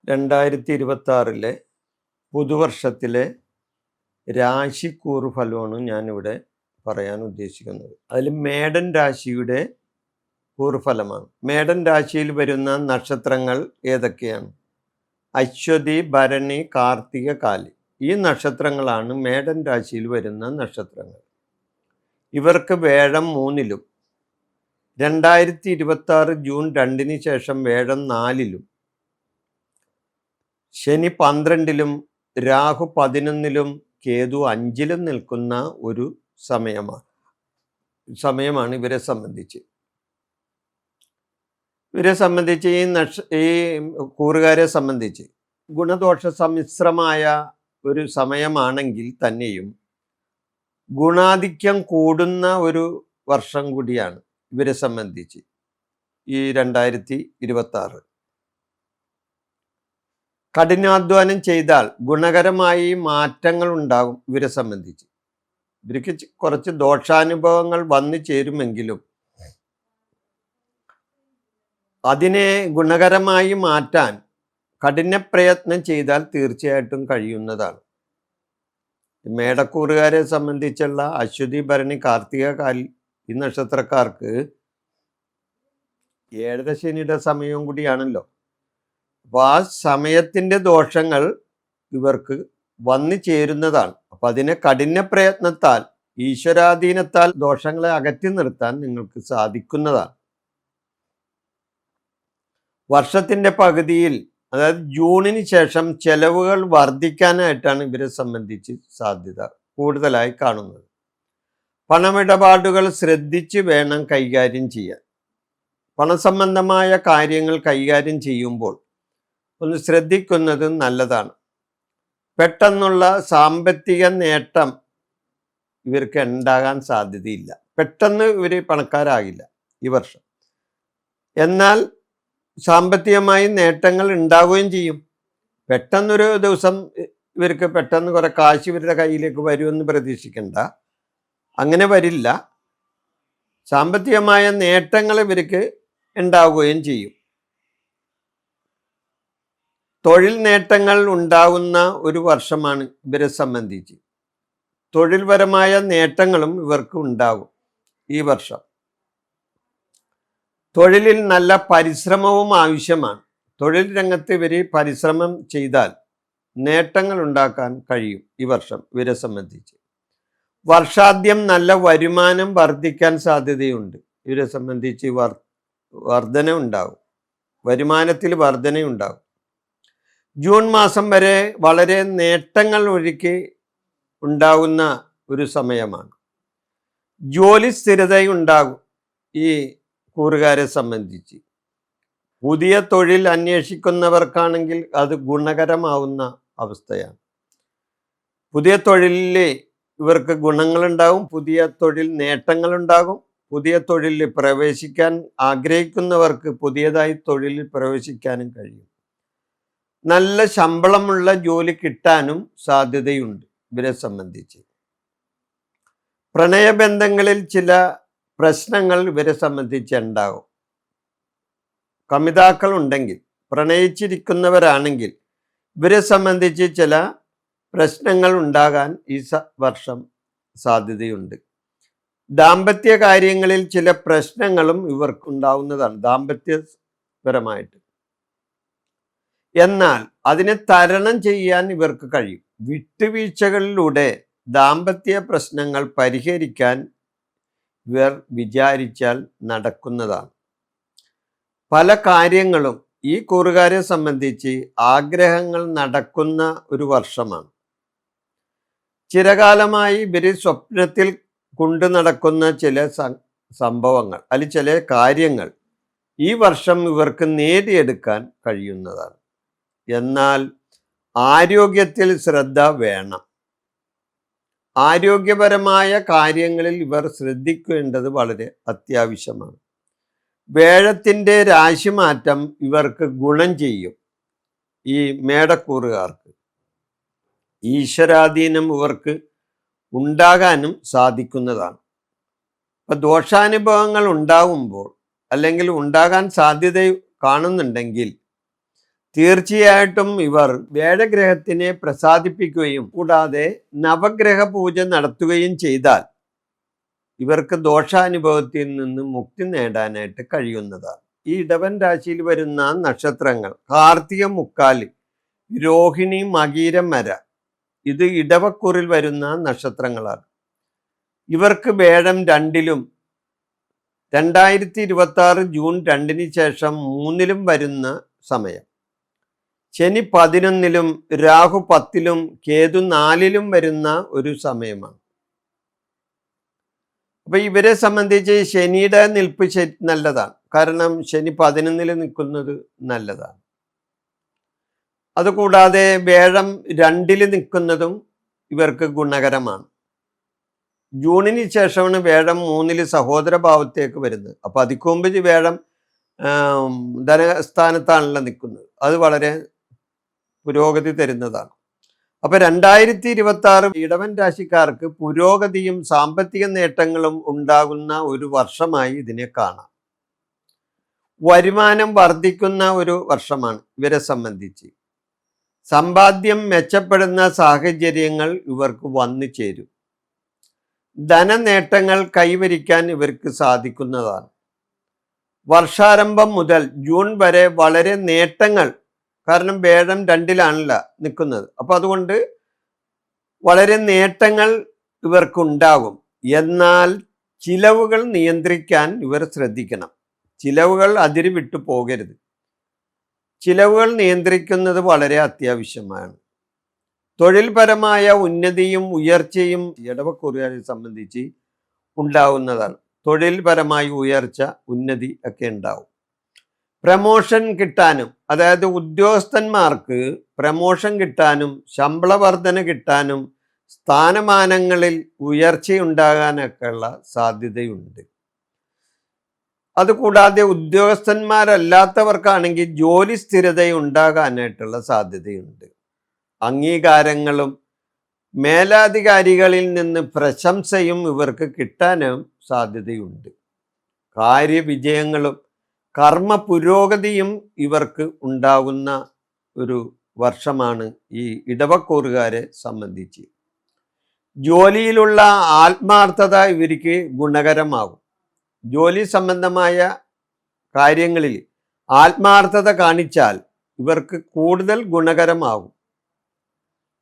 2026 പുതുവർഷത്തിലെ രാശിക്കൂറ് ഫലമാണ് ഞാനിവിടെ പറയാൻ ഉദ്ദേശിക്കുന്നത്. അതിൽ മേടൻ രാശിയുടെ കൂറുഫലമാണ്. മേടൻ രാശിയിൽ വരുന്ന നക്ഷത്രങ്ങൾ ഏതൊക്കെയാണ്? അശ്വതി, ഭരണി, കാർത്തിക, കാലി. ഈ നക്ഷത്രങ്ങളാണ് മേടൻ രാശിയിൽ വരുന്ന നക്ഷത്രങ്ങൾ. ഇവർക്ക് വേഴം 3-ലും 2026 ജൂൺ 2-ന് ശേഷം വേഴം 4-ലും ശനി 12-ലും രാഹു 11-ലും കേതു 5-ലും നിൽക്കുന്ന ഒരു സമയമാണ് ഇവരെ സംബന്ധിച്ച്. ഈ കൂറുകാരെ സംബന്ധിച്ച് ഗുണദോഷ സമ്മിശ്രമായ ഒരു സമയമാണെങ്കിൽ തന്നെയും ഗുണാധിക്യം കൂടുന്ന ഒരു വർഷം കൂടിയാണ് ഇവരെ സംബന്ധിച്ച് ഈ 2026. കഠിനാധ്വാനം ചെയ്താൽ ഗുണകരമായി മാറ്റങ്ങൾ ഉണ്ടാകും. ഇവരെ സംബന്ധിച്ച് ഇവർക്ക് കുറച്ച് ദോഷാനുഭവങ്ങൾ വന്നു ചേരുമെങ്കിലും അതിനെ ഗുണകരമായി മാറ്റാൻ കഠിന പ്രയത്നം ചെയ്താൽ തീർച്ചയായിട്ടും കഴിയുന്നതാണ്. മേടക്കൂറുകാരെ സംബന്ധിച്ചുള്ള അശ്വതി, ഭരണി, കാർത്തിക, കാലി ഈ നക്ഷത്രക്കാർക്ക് 7 ശനിയുടെ സമയവും കൂടിയാണല്ലോ. അപ്പോൾ ആ സമയത്തിൻ്റെ ദോഷങ്ങൾ ഇവർക്ക് വന്നു ചേരുന്നതാണ്. അപ്പം അതിനെ കഠിന പ്രയത്നത്താൽ ഈശ്വരാധീനത്താൽ ദോഷങ്ങളെ അകറ്റി നിർത്താൻ നിങ്ങൾക്ക് സാധിക്കുന്നതാണ്. വർഷത്തിൻ്റെ പകുതിയിൽ, അതായത് ജൂണിന് ശേഷം ചെലവുകൾ വർദ്ധിക്കാനായിട്ടാണ് ഇവരെ സംബന്ധിച്ച് സാധ്യത കൂടുതലായി കാണുന്നത്. പണമിടപാടുകൾ ശ്രദ്ധിച്ച് വേണം കൈകാര്യം ചെയ്യാൻ. പണസംബന്ധമായ കാര്യങ്ങൾ കൈകാര്യം ചെയ്യുമ്പോൾ ഒന്ന് ശ്രദ്ധിക്കുന്നത് നല്ലതാണ്. പെട്ടെന്നുള്ള സാമ്പത്തിക നേട്ടം ഇവർക്ക് ഉണ്ടാകാൻ സാധ്യതയില്ല. പെട്ടെന്ന് ഇവർ പണക്കാരാകില്ല ഈ വർഷം. എന്നാൽ സാമ്പത്തികമായി നേട്ടങ്ങൾ ഉണ്ടാവുകയും ചെയ്യും. പെട്ടെന്നൊരു ദിവസം ഇവർക്ക് പെട്ടെന്ന് കുറെ കാശ് ഇവരുടെ കയ്യിലേക്ക് വരുമെന്ന് പ്രതീക്ഷിക്കണ്ട. അങ്ങനെ വരില്ല. സാമ്പത്തികമായ നേട്ടങ്ങൾ ഇവർക്ക് ഉണ്ടാവുകയും ചെയ്യും. തൊഴിൽ നേട്ടങ്ങൾ ഉണ്ടാകുന്ന ഒരു വർഷമാണ് ഇവരെ സംബന്ധിച്ച്. തൊഴിൽപരമായ നേട്ടങ്ങളും ഇവർക്ക് ഉണ്ടാകും ഈ വർഷം. തൊഴിലിൽ നല്ല പരിശ്രമവും ആവശ്യമാണ്. തൊഴിൽ രംഗത്ത് ഇവർ പരിശ്രമം ചെയ്താൽ നേട്ടങ്ങൾ ഉണ്ടാക്കാൻ കഴിയും ഈ വർഷം ഇവരെ സംബന്ധിച്ച്. വർഷാദ്യം നല്ല വരുമാനം വർദ്ധിക്കാൻ സാധ്യതയുണ്ട്. ഇവരെ സംബന്ധിച്ച് വർധന ഉണ്ടാകും, വരുമാനത്തിൽ വർധനയുണ്ടാകും. ജൂൺ മാസം വരെ വളരെ നേട്ടങ്ങൾ ഒഴുക്കി ഉണ്ടാകുന്ന ഒരു സമയമാണ്. ജോലി സ്ഥിരതയുണ്ടാകും ഈ കൂറുകാരെ സംബന്ധിച്ച്. പുതിയ തൊഴിൽ അന്വേഷിക്കുന്നവർക്കാണെങ്കിൽ അത് ഗുണകരമാവുന്ന അവസ്ഥയാണ്. പുതിയ തൊഴിലിൽ ഇവർക്ക് ഗുണങ്ങളുണ്ടാകും, പുതിയ തൊഴിൽ നേട്ടങ്ങളുണ്ടാകും. പുതിയ തൊഴിലിൽ പ്രവേശിക്കാൻ ആഗ്രഹിക്കുന്നവർക്ക് പുതിയതായി തൊഴിലിൽ പ്രവേശിക്കാനും കഴിയും. നല്ല ശമ്പളമുള്ള ജോലി കിട്ടാനും സാധ്യതയുണ്ട് ഇവരെ സംബന്ധിച്ച്. പ്രണയബന്ധങ്ങളിൽ ചില പ്രശ്നങ്ങൾ ഇവരെ സംബന്ധിച്ച് ഉണ്ടാകും. കമിതാക്കൾ ഉണ്ടെങ്കിൽ, പ്രണയിച്ചിരിക്കുന്നവരാണെങ്കിൽ ഇവരെ സംബന്ധിച്ച് ചില പ്രശ്നങ്ങൾ ഉണ്ടാകാൻ ഈ വർഷം സാധ്യതയുണ്ട്. ദാമ്പത്യ കാര്യങ്ങളിൽ ചില പ്രശ്നങ്ങളും ഇവർക്കുണ്ടാവുന്നതാണ്, ദാമ്പത്യപരമായിട്ട്. എന്നാൽ അതിനെ തരണം ചെയ്യാൻ ഇവർക്ക് കഴിയും. വിട്ടുവീഴ്ചകളിലൂടെ ദാമ്പത്യ പ്രശ്നങ്ങൾ പരിഹരിക്കാൻ ഇവർ വിചാരിച്ചാൽ നടക്കുന്നതാണ്. പല കാര്യങ്ങളും ഈ കൂറുകാരെ സംബന്ധിച്ച് ആഗ്രഹങ്ങൾ നടക്കുന്ന ഒരു വർഷമാണ്. ചിരകാലമായി ഇവർ സ്വപ്നത്തിൽ കൊണ്ടു നടക്കുന്ന ചില സംഭവങ്ങൾ അല്ലെങ്കിൽ ചില കാര്യങ്ങൾ ഈ വർഷം ഇവർക്ക് നേടിയെടുക്കാൻ കഴിയുന്നതാണ്. എന്നാൽ ആരോഗ്യത്തിൽ ശ്രദ്ധ വേണം. ആരോഗ്യപരമായ കാര്യങ്ങളിൽ ഇവർ ശ്രദ്ധിക്കേണ്ടത് വളരെ അത്യാവശ്യമാണ്. വേഴത്തിൻ്റെ രാശിമാറ്റം ഇവർക്ക് ഗുണം ചെയ്യും. ഈ മേടക്കൂറുകാർക്ക് ഈശ്വരാധീനം ഇവർക്ക് ഉണ്ടാകാനും സാധിക്കുന്നതാണ്. അപ്പം ദോഷാനുഭവങ്ങൾ ഉണ്ടാകുമ്പോൾ അല്ലെങ്കിൽ ഉണ്ടാകാൻ സാധ്യത കാണുന്നുണ്ടെങ്കിൽ തീർച്ചയായിട്ടും ഇവർ വേഴഗ്രഹത്തിനെ പ്രസാദിപ്പിക്കുകയും കൂടാതെ നവഗ്രഹ പൂജ നടത്തുകയും ചെയ്താൽ ഇവർക്ക് ദോഷാനുഭവത്തിൽ നിന്ന് മുക്തി നേടാനായിട്ട് കഴിയുന്നതാണ്. ഈ ഇടവൻ രാശിയിൽ വരുന്ന നക്ഷത്രങ്ങൾ കാർത്തിക മുക്കാല്, രോഹിണി, മകീരം, മര, ഇത് ഇടവക്കൂറിൽ വരുന്ന നക്ഷത്രങ്ങളാണ്. ഇവർക്ക് വേഴം 2-ലും 2026 ജൂൺ 2-ന് ശേഷം 3-ലും വരുന്ന സമയം. ശനി 11-ലും രാഹു 10-ലും കേതു 4-ലും വരുന്ന ഒരു സമയമാണ്. അപ്പൊ ഇവരെ സംബന്ധിച്ച് ശനിയുടെ നിൽപ്പ് നല്ലതാണ്. കാരണം ശനി 11-ൽ നിൽക്കുന്നത് നല്ലതാണ്. അതുകൂടാതെ വേഴം 2-ൽ നിൽക്കുന്നതും ഇവർക്ക് ഗുണകരമാണ്. ജൂണിന് ശേഷമാണ് വേഴം 3-ൽ സഹോദരഭാവത്തേക്ക് വരുന്നത്. അപ്പൊ അതിക്ക് മുമ്പ് വേഴം ധനസ്ഥാനത്താണല്ലോ നിൽക്കുന്നത്. അത് വളരെ പുരോഗതി തരുന്നതാണ്. അപ്പൊ 2026 ഇടവൻ രാശിക്കാർക്ക് പുരോഗതിയും സാമ്പത്തിക നേട്ടങ്ങളും ഉണ്ടാകുന്ന ഒരു വർഷമായി ഇതിനെ കാണാം. വരുമാനം വർദ്ധിക്കുന്ന ഒരു വർഷമാണ് ഇവരെ സംബന്ധിച്ച്. സമ്പാദ്യം മെച്ചപ്പെടുന്ന സാഹചര്യങ്ങൾ ഇവർക്ക് വന്നു ചേരും. ധനനേട്ടങ്ങൾ കൈവരിക്കാൻ ഇവർക്ക് സാധിക്കുന്നതാണ്. വർഷാരംഭം മുതൽ ജൂൺ വരെ വളരെ നേട്ടങ്ങൾ, കാരണം വേഴം 2-ലാണല്ല നിൽക്കുന്നത്. അപ്പൊ അതുകൊണ്ട് വളരെ നേട്ടങ്ങൾ ഇവർക്കുണ്ടാകും. എന്നാൽ ചിലവുകൾ നിയന്ത്രിക്കാൻ ഇവർ ശ്രദ്ധിക്കണം. ചിലവുകൾ അതിര് വിട്ടു പോകരുത്. ചിലവുകൾ നിയന്ത്രിക്കുന്നത് വളരെ അത്യാവശ്യമാണ്. തൊഴിൽപരമായ ഉന്നതിയും ഉയർച്ചയും ഇടവക്കൂറുകാരെ സംബന്ധിച്ച് ഉണ്ടാവുന്നതാണ്. തൊഴിൽപരമായ ഉയർച്ച, ഉന്നതി ഒക്കെ ഉണ്ടാവും. പ്രമോഷൻ കിട്ടാനും, അതായത് ഉദ്യോഗസ്ഥന്മാർക്ക് പ്രമോഷൻ കിട്ടാനും ശമ്പള വർധന കിട്ടാനും സ്ഥാനമാനങ്ങളിൽ ഉയർച്ചയുണ്ടാകാനൊക്കെയുള്ള സാധ്യതയുണ്ട്. അതുകൂടാതെ ഉദ്യോഗസ്ഥന്മാരല്ലാത്തവർക്കാണെങ്കിൽ ജോലി സ്ഥിരത ഉണ്ടാകാനായിട്ടുള്ള സാധ്യതയുണ്ട്. അംഗീകാരങ്ങളും മേലധികാരികളിൽ നിന്ന് പ്രശംസയും ഇവർക്ക് കിട്ടാനും സാധ്യതയുണ്ട്. കാര്യവിജയങ്ങളും കർമ്മ പുരോഗതിയും ഇവർക്ക് ഉണ്ടാകുന്ന ഒരു വർഷമാണ് ഈ ഇടവക്കൂറുകാരെ സംബന്ധിച്ച്. ജോലിയിലുള്ള ആത്മാർത്ഥത ഇവർക്ക് ഗുണകരമാകും. ജോലി സംബന്ധമായ കാര്യങ്ങളിൽ ആത്മാർത്ഥത കാണിച്ചാൽ ഇവർക്ക് കൂടുതൽ ഗുണകരമാകും.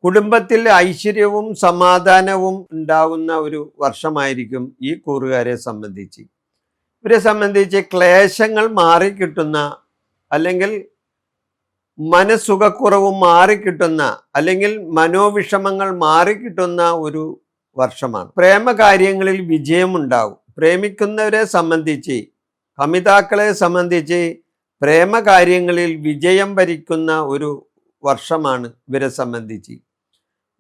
കുടുംബത്തിൽ ഐശ്വര്യവും സമാധാനവും ഉണ്ടാകുന്ന ഒരു വർഷമായിരിക്കും ഈ കൂറുകാരെ സംബന്ധിച്ച്. ഇവരെ സംബന്ധിച്ച് ക്ലേശങ്ങൾ മാറിക്കിട്ടുന്ന, അല്ലെങ്കിൽ മനസ്സുഖക്കുറവും മാറിക്കിട്ടുന്ന, അല്ലെങ്കിൽ മനോവിഷമങ്ങൾ മാറിക്കിട്ടുന്ന ഒരു വർഷമാണ്. പ്രേമകാര്യങ്ങളിൽ വിജയമുണ്ടാകും. പ്രേമിക്കുന്നവരെ സംബന്ധിച്ച്, കമിതാക്കളെ സംബന്ധിച്ച് പ്രേമകാര്യങ്ങളിൽ വിജയം വരിക്കുന്ന ഒരു വർഷമാണ് ഇവരെ സംബന്ധിച്ച്.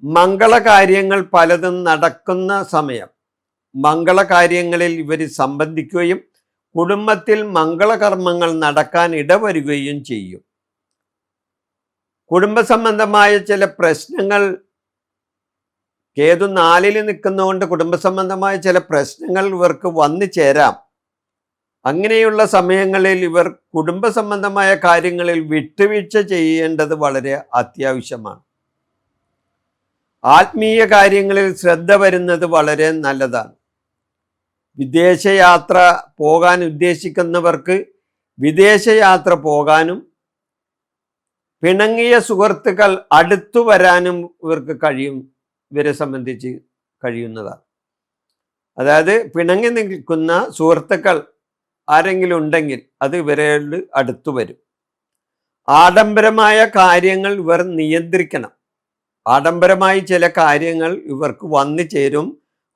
മംഗളകാര്യങ്ങൾ പലതും നടക്കുന്ന സമയം. മംഗളകാര്യങ്ങളിൽ ഇവർ സംബന്ധിക്കുകയും കുടുംബത്തിൽ മംഗളകർമ്മങ്ങൾ നടക്കാൻ ഇടവരുകയും ചെയ്യും. കുടുംബ സംബന്ധമായ ചില പ്രശ്നങ്ങൾ, കേതു 4-ൽ നിൽക്കുന്നതുകൊണ്ട് കുടുംബ സംബന്ധമായ ചില പ്രശ്നങ്ങൾ ഇവർക്ക് വന്നു ചേരാം. അങ്ങനെയുള്ള സമയങ്ങളിൽ ഇവർ കുടുംബ സംബന്ധമായ കാര്യങ്ങളിൽ വിട്ടുവീഴ്ച ചെയ്യേണ്ടത് വളരെ അത്യാവശ്യമാണ്. ആത്മീയ കാര്യങ്ങളിൽ ശ്രദ്ധ വരുന്നത് വളരെ നല്ലതാണ്. വിദേശയാത്ര പോകാൻ ഉദ്ദേശിക്കുന്നവർക്ക് വിദേശയാത്ര പോകാനും പിണങ്ങിയ സുഹൃത്തുക്കൾ അടുത്തു വരാനും ഇവർക്ക് കഴിയും. ഇവരെ സംബന്ധിച്ച് കഴിയുന്നതാണ്. അതായത് പിണങ്ങി നിൽക്കുന്ന സുഹൃത്തുക്കൾ ആരെങ്കിലും ഉണ്ടെങ്കിൽ അത് ഇവരോട് അടുത്തു വരും. ആഡംബരമായ കാര്യങ്ങൾ ഇവർ നിയന്ത്രിക്കണം. ആഡംബരമായി ചില കാര്യങ്ങൾ ഇവർക്ക് വന്നു ചേരും.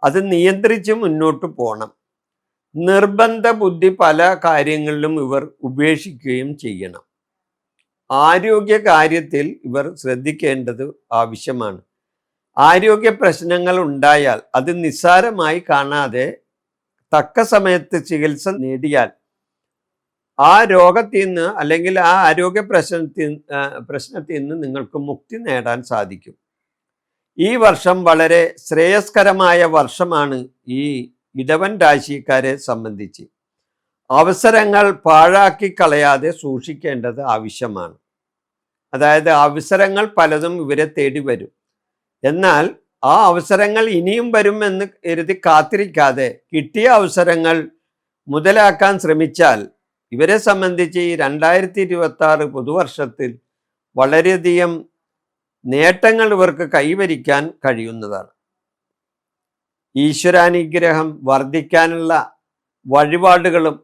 അത് നിയന്ത്രിച്ച് മുന്നോട്ട് പോകണം. നിർബന്ധ ബുദ്ധി പല കാര്യങ്ങളിലും ഇവർ ഉപേക്ഷിക്കുകയും ചെയ്യണം. ആരോഗ്യ കാര്യത്തിൽ ഇവർ ശ്രദ്ധിക്കേണ്ടത് ആവശ്യമാണ്. ആരോഗ്യ പ്രശ്നങ്ങൾ ഉണ്ടായാൽ അത് നിസ്സാരമായി കാണാതെ തക്ക സമയത്ത് ചികിത്സ നേടിയാൽ ആ രോഗത്തിൽ നിന്ന്, അല്ലെങ്കിൽ ആ ആരോഗ്യ പ്രശ്നത്തിൽ നിന്ന് നിങ്ങൾക്ക് മുക്തി നേടാൻ സാധിക്കും. ഈ വർഷം വളരെ ശ്രേയസ്കരമായ വർഷമാണ് ഈ ഇടവൻ രാശിക്കാരെ സംബന്ധിച്ച്. അവസരങ്ങൾ പാഴാക്കി കളയാതെ സൂക്ഷിക്കേണ്ടത് ആവശ്യമാണ്. അതായത് അവസരങ്ങൾ പലതും ഇവരെ തേടി വരും. എന്നാൽ ആ അവസരങ്ങൾ ഇനിയും വരുമെന്ന് കരുതി കാത്തിരിക്കാതെ കിട്ടിയ അവസരങ്ങൾ മുതലാക്കാൻ ശ്രമിച്ചാൽ ഇവരെ സംബന്ധിച്ച് ഈ 2026 പുതുവർഷത്തിൽ വളരെയധികം നേട്ടങ്ങൾ ഇവർക്ക് കൈവരിക്കാൻ കഴിയുന്നതാണ്. ഈശ്വരാനുഗ്രഹം വർദ്ധിക്കാനുള്ള വഴിപാടുകളും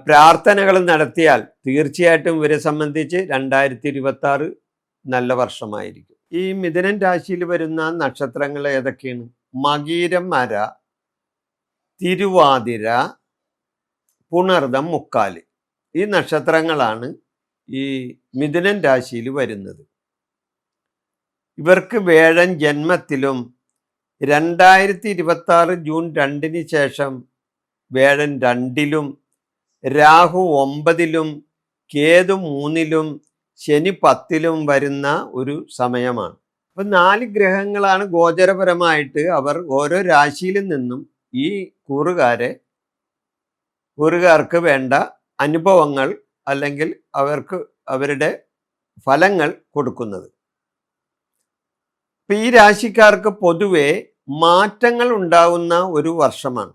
പ്രാർത്ഥനകളും നടത്തിയാൽ തീർച്ചയായിട്ടും ഇവരെ സംബന്ധിച്ച് 2026 നല്ല വർഷമായിരിക്കും. ഈ മിഥുനൻ രാശിയിൽ വരുന്ന നക്ഷത്രങ്ങൾ ഏതൊക്കെയാണ്? മകീരം, മര, തിരുവാതിര, പുണർദം, മുക്കാല്. ഈ നക്ഷത്രങ്ങളാണ് ഈ മിഥുനൻ രാശിയിൽ വരുന്നത്. ഇവർക്ക് വേഴൻ ജന്മത്തിലും 2026 ജൂൺ 2 ശേഷം വേഴൻ 2-ലും, രാഹു 9-ലും, കേതു 3-ലും, ശനി 10-ലും വരുന്ന ഒരു സമയമാണ്. അപ്പം 4 ഗ്രഹങ്ങളാണ് ഗോചരപരമായിട്ട് അവർ ഓരോ രാശിയിൽ നിന്നും ഈ കൂറുകാർക്ക് വേണ്ട അനുഭവങ്ങൾ അല്ലെങ്കിൽ അവരുടെ ഫലങ്ങൾ കൊടുക്കുന്നത്. ഇപ്പം ഈ രാശിക്കാർക്ക് പൊതുവെ മാറ്റങ്ങൾ ഉണ്ടാകുന്ന ഒരു വർഷമാണ്.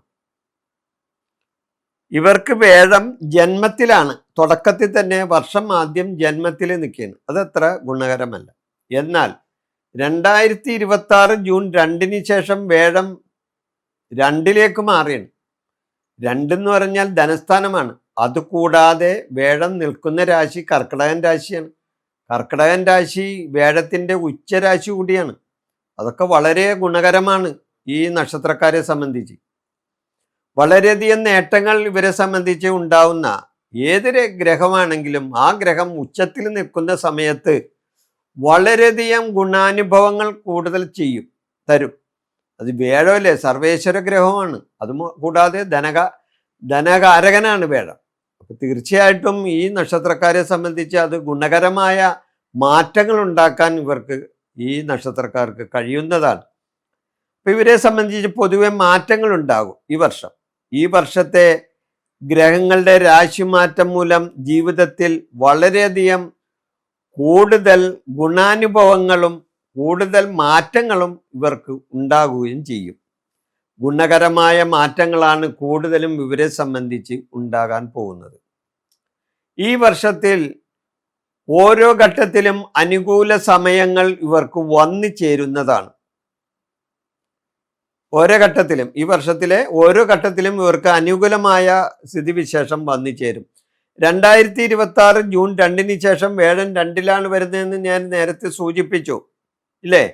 ഇവർക്ക് വേഴം ജന്മത്തിലാണ്, തുടക്കത്തിൽ തന്നെ വർഷം ആദ്യം ജന്മത്തിൽ നിൽക്കുകയാണ്. അതത്ര ഗുണകരമല്ല. എന്നാൽ 2026 ജൂൺ 2 ശേഷം വേഴം 2-ലേക്ക് മാറിയാണ്. 2 എന്ന് പറഞ്ഞാൽ ധനസ്ഥാനമാണ്. അതുകൂടാതെ വേഴം നിൽക്കുന്ന രാശി കർക്കിടകൻ രാശിയാണ്. കർക്കിടകൻ രാശി വേഴത്തിൻ്റെ ഉച്ചരാശി കൂടിയാണ്. അതൊക്കെ വളരെ ഗുണകരമാണ് ഈ നക്ഷത്രക്കാരെ സംബന്ധിച്ച്. വളരെയധികം നേട്ടങ്ങൾ ഇവരെ സംബന്ധിച്ച് ഉണ്ടാവുന്ന ഏതൊരു ഗ്രഹമാണെങ്കിലും ആ ഗ്രഹം ഉച്ചത്തിൽ നിൽക്കുന്ന സമയത്ത് വളരെയധികം ഗുണാനുഭവങ്ങൾ കൂടുതൽ തരും. അത് വേഴമല്ലേ, സർവേശ്വര ഗ്രഹമാണ്. അത് കൂടാതെ ധനകാരകനാണ് വേഴം. അപ്പം തീർച്ചയായിട്ടും ഈ നക്ഷത്രക്കാരെ സംബന്ധിച്ച് അത് ഗുണകരമായ മാറ്റങ്ങൾ ഉണ്ടാക്കാൻ ഈ നക്ഷത്രക്കാർക്ക് കഴിയുന്നതാണ്. അപ്പം ഇവരെ സംബന്ധിച്ച് പൊതുവെ മാറ്റങ്ങൾ ഉണ്ടാകും ഈ വർഷത്തെ ഗ്രഹങ്ങളുടെ രാശിമാറ്റം മൂലം ജീവിതത്തിൽ വളരെയധികം കൂടുതൽ ഗുണാനുഭവങ്ങളും കൂടുതൽ മാറ്റങ്ങളും ഇവർക്ക് ഉണ്ടാകുകയും ചെയ്യും. ഗുണകരമായ മാറ്റങ്ങളാണ് കൂടുതലും ഇവരെ സംബന്ധിച്ച് ഉണ്ടാകാൻ പോകുന്നത്. ഈ വർഷത്തിൽ ഓരോ ഘട്ടത്തിലും അനുകൂല സമയങ്ങൾ ഇവർക്ക് വന്നു ചേരുന്നതാണ്. ഈ വർഷത്തിലെ ഓരോ ഘട്ടത്തിലും ഇവർക്ക് അനുകൂലമായ സ്ഥിതിവിശേഷം വന്നു ചേരും. 2026 ജൂൺ 2 ശേഷം വേഴൻ 2-ലാണ് വരുന്നതെന്ന് ഞാൻ നേരത്തെ സൂചിപ്പിച്ചു ഇല്ലേ?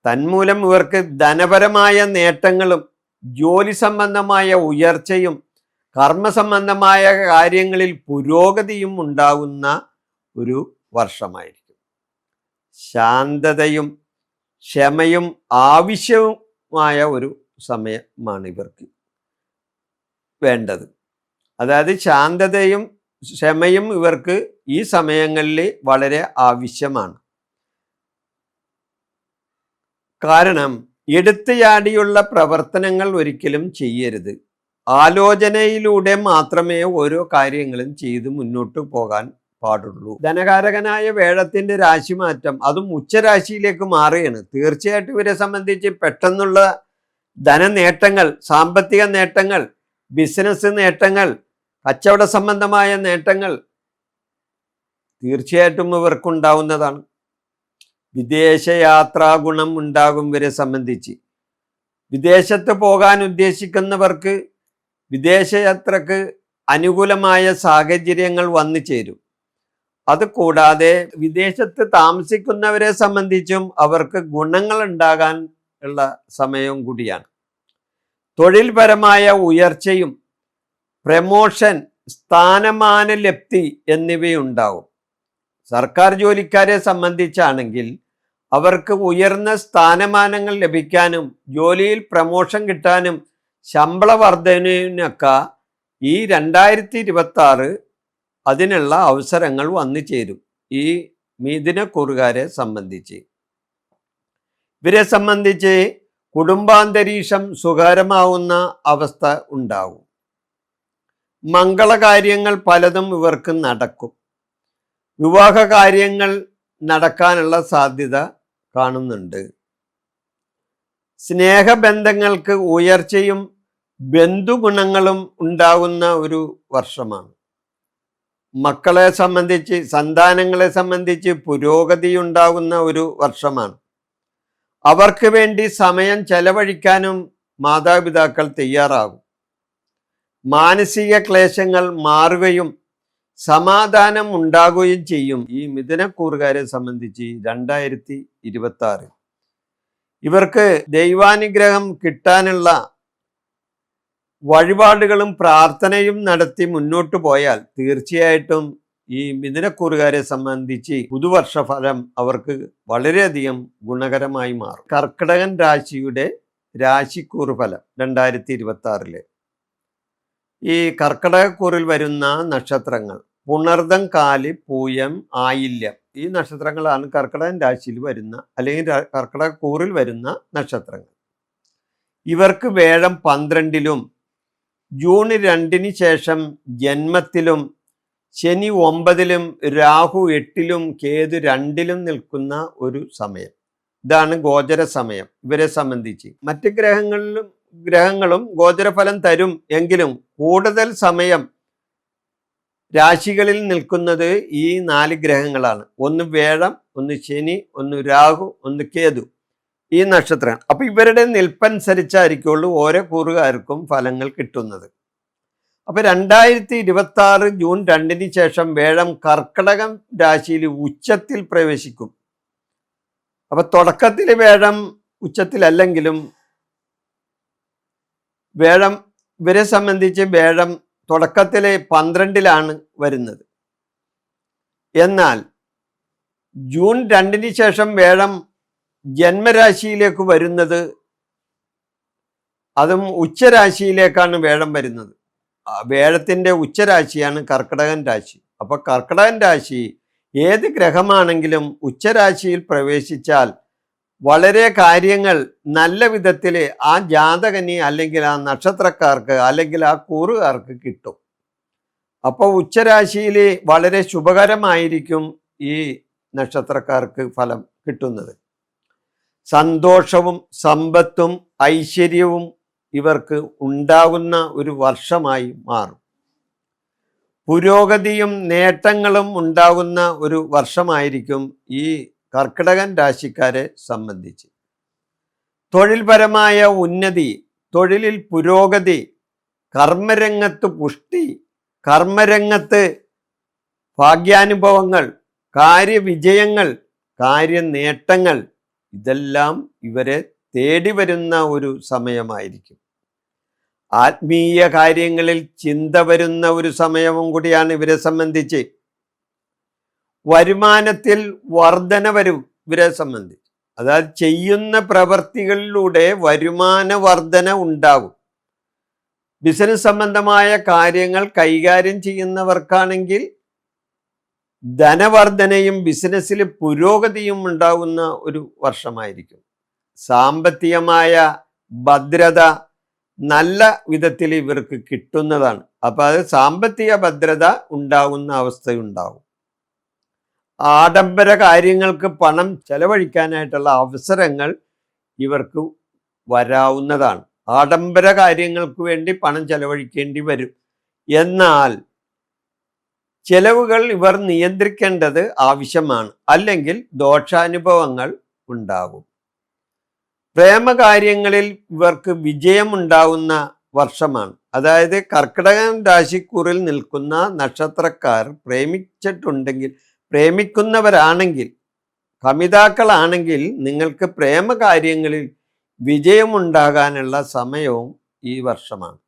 തന്മൂലം ഇവർക്ക് ധനപരമായ നേട്ടങ്ങളും ജോലി സംബന്ധമായ ഉയർച്ചയും കർമ്മസംബന്ധമായ കാര്യങ്ങളിൽ പുരോഗതിയും ഉണ്ടാകുന്ന ഒരു വർഷമായിരിക്കും. ശാന്തതയും ക്ഷമയും ആവശ്യമായ ഒരു സമയമാണ് ഇവർക്ക് വേണ്ടത്. അതായത് ശാന്തതയും ക്ഷമയും ഇവർക്ക് ഈ സമയങ്ങളിൽ വളരെ ആവശ്യമാണ്. കാരണം എടുത്തുചാടിയുള്ള പ്രവർത്തനങ്ങൾ ഒരിക്കലും ചെയ്യരുത്. ആലോചനയിലൂടെ മാത്രമേ ഓരോ കാര്യങ്ങളും ചെയ്ത് മുന്നോട്ട് പോകാൻ പാടുള്ളൂ. ധനകാരകനായ വേഴത്തിൻ്റെ രാശിമാറ്റം അതും ഉച്ചരാശിയിലേക്ക് മാറുകയാണ്. തീർച്ചയായിട്ടും ഇവരെ സംബന്ധിച്ച് പെട്ടെന്നുള്ള ധനനേട്ടങ്ങൾ, സാമ്പത്തിക നേട്ടങ്ങൾ, ബിസിനസ് നേട്ടങ്ങൾ, കച്ചവട സംബന്ധമായ നേട്ടങ്ങൾ തീർച്ചയായിട്ടും ഇവർക്കുണ്ടാവുന്നതാണ്. വിദേശയാത്രാ ഗുണം ഉണ്ടാകും ഇവരെ സംബന്ധിച്ച്. വിദേശത്ത് പോകാൻ ഉദ്ദേശിക്കുന്നവർക്ക് വിദേശയാത്രക്ക് അനുകൂലമായ സാഹചര്യങ്ങൾ വന്നു ചേരും. അതുകൂടാതെ വിദേശത്ത് താമസിക്കുന്നവരെ സംബന്ധിച്ചും അവർക്ക് ഗുണങ്ങൾ ഉണ്ടാകാൻ ഉള്ള സമയവും കൂടിയാണ്. തൊഴിൽപരമായ ഉയർച്ചയും പ്രമോഷൻ, സ്ഥാനമാന ലബ്ധി എന്നിവയുണ്ടാവും. സർക്കാർ ജോലിക്കാരെ സംബന്ധിച്ചാണെങ്കിൽ അവർക്ക് ഉയർന്ന സ്ഥാനമാനങ്ങൾ ലഭിക്കാനും ജോലിയിൽ പ്രമോഷൻ കിട്ടാനും ശമ്പള വർധനവിനൊക്കെ ഈ 2026 അതിനുള്ള അവസരങ്ങൾ വന്നു ചേരും. ഈ മിഥുനക്കൂറുകാരെ സംബന്ധിച്ച് ഇവരെ സംബന്ധിച്ച് കുടുംബാന്തരീക്ഷം സുഖകരമാവുന്ന അവസ്ഥ ഉണ്ടാകും. മംഗളകാര്യങ്ങൾ പലതും ഇവർക്ക് നടക്കും. വിവാഹ കാര്യങ്ങൾ നടക്കാനുള്ള സാധ്യത കാണുന്നുണ്ട്. സ്നേഹബന്ധങ്ങൾക്ക് ഉയർച്ചയും ബന്ധുഗുണങ്ങളും ഉണ്ടാകുന്ന ഒരു വർഷമാണ്. മക്കളെ സംബന്ധിച്ച്, സന്താനങ്ങളെ സംബന്ധിച്ച് പുരോഗതി ഉണ്ടാകുന്ന ഒരു വർഷമാണ്. അവർക്ക് വേണ്ടി സമയം ചെലവഴിക്കാനും മാതാപിതാക്കൾ തയ്യാറാകും. മാനസിക ക്ലേശങ്ങൾ മാറുകയും സമാധാനം ഉണ്ടാകുകയും ചെയ്യും. ഈ മിഥുനക്കൂറുകാരെ സംബന്ധിച്ച് 2026 ഇവർക്ക് ദൈവാനുഗ്രഹം കിട്ടാനുള്ള വഴിപാടുകളും പ്രാർത്ഥനയും നടത്തി മുന്നോട്ട് പോയാൽ തീർച്ചയായിട്ടും ഈ മിഥുനക്കൂറുകാരെ സംബന്ധിച്ച് പുതുവർഷ ഫലം അവർക്ക് വളരെയധികം ഗുണകരമായി മാറും. കർക്കിടകൻ രാശിയുടെ രാശിക്കൂറ് ഫലം 2026 ഈ കർക്കിടകക്കൂറിൽ വരുന്ന നക്ഷത്രങ്ങൾ പുണർദം, കാലി, പൂയം, ആയില്യം. ഈ നക്ഷത്രങ്ങളാണ് കർക്കിടകൻ രാശിയിൽ വരുന്ന അല്ലെങ്കിൽ കർക്കിടകക്കൂറിൽ വരുന്ന നക്ഷത്രങ്ങൾ. ഇവർക്ക് വേഴം 12-ലും ജൂൺ 2 ശേഷം ജന്മത്തിലും ശനി 9-ലും രാഹു 8-ലും കേതു 2-ലും നിൽക്കുന്ന ഒരു സമയം. ഇതാണ് ഗോചര സമയം. ഇവരെ സംബന്ധിച്ച് മറ്റ് ഗ്രഹങ്ങളും ഗോചരഫലം തരും എങ്കിലും കൂടുതൽ സമയം രാശികളിൽ നിൽക്കുന്നത് ഈ 4 ഗ്രഹങ്ങളാണ്. ഒന്ന് വേഴം, ഒന്ന് ശനി, ഒന്ന് രാഹു, ഒന്ന് കേതു. ഈ നക്ഷത്രം. അപ്പൊ ഇവരുടെ നിൽപ്പനുസരിച്ചായിരിക്കുള്ളൂ ഓരോ കൂറുകാർക്കും ഫലങ്ങൾ കിട്ടുന്നത്. അപ്പൊ 2026 ജൂൺ 2 ശേഷം വേഴം കർക്കിടകം രാശിയിൽ ഉച്ചത്തിൽ പ്രവേശിക്കും. അപ്പൊ തുടക്കത്തിൽ വേഴം ഉച്ചത്തിലല്ലെങ്കിലും വേഴം ഇവരെ സംബന്ധിച്ച് വേഴം തുടക്കത്തിലെ 12-ലാണ് വരുന്നത്. എന്നാൽ ജൂൺ 2 ശേഷം വേഴം ജന്മരാശിയിലേക്ക് വരുന്നത്, അതും ഉച്ചരാശിയിലേക്കാണ് വേഴം വരുന്നത്. വേഴത്തിൻ്റെ ഉച്ചരാശിയാണ് കർക്കിടകൻ രാശി. അപ്പൊ കർക്കിടകൻ രാശി ഏത് ഗ്രഹമാണെങ്കിലും ഉച്ചരാശിയിൽ പ്രവേശിച്ചാൽ വളരെ കാര്യങ്ങൾ നല്ല വിധത്തിൽ ആ ജാതകന് അല്ലെങ്കിൽ ആ നക്ഷത്രക്കാർക്ക് അല്ലെങ്കിൽ ആ കൂറുകാർക്ക് കിട്ടും. അപ്പോൾ ഉച്ചരാശിയിൽ വളരെ ശുഭകരമായിരിക്കും ഈ നക്ഷത്രക്കാർക്ക് ഫലം കിട്ടുന്നത്. സന്തോഷവും സമ്പത്തും ഐശ്വര്യവും ഇവർക്ക് ഉണ്ടാകുന്ന ഒരു വർഷമായി മാറും. പുരോഗതിയും നേട്ടങ്ങളും ഉണ്ടാകുന്ന ഒരു വർഷമായിരിക്കും ഈ കർക്കിടകൻ രാശിക്കാരെ സംബന്ധിച്ച്. തൊഴിൽപരമായ ഉന്നതി, തൊഴിലിൽ പുരോഗതി, കർമ്മരംഗത്ത് പുഷ്ടി, കർമ്മരംഗത്ത് ഭാഗ്യാനുഭവങ്ങൾ, കാര്യവിജയങ്ങൾ, കാര്യനേട്ടങ്ങൾ, ഇതെല്ലാം ഇവരെ തേടി വരുന്ന ഒരു സമയമായിരിക്കും. ആത്മീയ കാര്യങ്ങളിൽ ചിന്ത വരുന്ന ഒരു സമയവും കൂടിയാണ് ഇവരെ സംബന്ധിച്ച്. വരുമാനത്തിൽ വർധന വരും ഇവരെ സംബന്ധിച്ച്. അതായത് ചെയ്യുന്ന പ്രവർത്തികളിലൂടെ വരുമാന വർധന ഉണ്ടാകും. ബിസിനസ് സംബന്ധമായ കാര്യങ്ങൾ കൈകാര്യം ചെയ്യുന്നവർക്കാണെങ്കിൽ ധനവർധനയും ബിസിനസ്സിൽ പുരോഗതിയും ഉണ്ടാകുന്ന ഒരു വർഷമായിരിക്കും. സാമ്പത്തികമായ ഭദ്രത നല്ല വിധത്തിൽ ഇവർക്ക് കിട്ടുന്നതാണ്. അപ്പോൾ അത് സാമ്പത്തിക ഭദ്രത ഉണ്ടാകുന്ന അവസ്ഥയുണ്ടാകും. ആഡംബര കാര്യങ്ങൾക്ക് പണം ചെലവഴിക്കാനായിട്ടുള്ള അവസരങ്ങൾ ഇവർക്ക് വരാവുന്നതാണ്. ആഡംബര കാര്യങ്ങൾക്ക് വേണ്ടി പണം ചെലവഴിക്കേണ്ടി വരും. എന്നാൽ ചെലവുകൾ ഇവർ നിയന്ത്രിക്കേണ്ടത് ആവശ്യമാണ്, അല്ലെങ്കിൽ ദോഷാനുഭവങ്ങൾ ഉണ്ടാകും. പ്രേമകാര്യങ്ങളിൽ ഇവർക്ക് വിജയമുണ്ടാകുന്ന വർഷമാണ്. അതായത് കർക്കിടകൻ രാശിക്കൂറിൽ നിൽക്കുന്ന നക്ഷത്രക്കാർ പ്രേമിക്കുന്നവരാണെങ്കിൽ, കമിതാക്കളാണെങ്കിൽ നിങ്ങൾക്ക് പ്രേമകാര്യങ്ങളിൽ വിജയമുണ്ടാകാനുള്ള സമയവും ഈ വർഷമാണ്.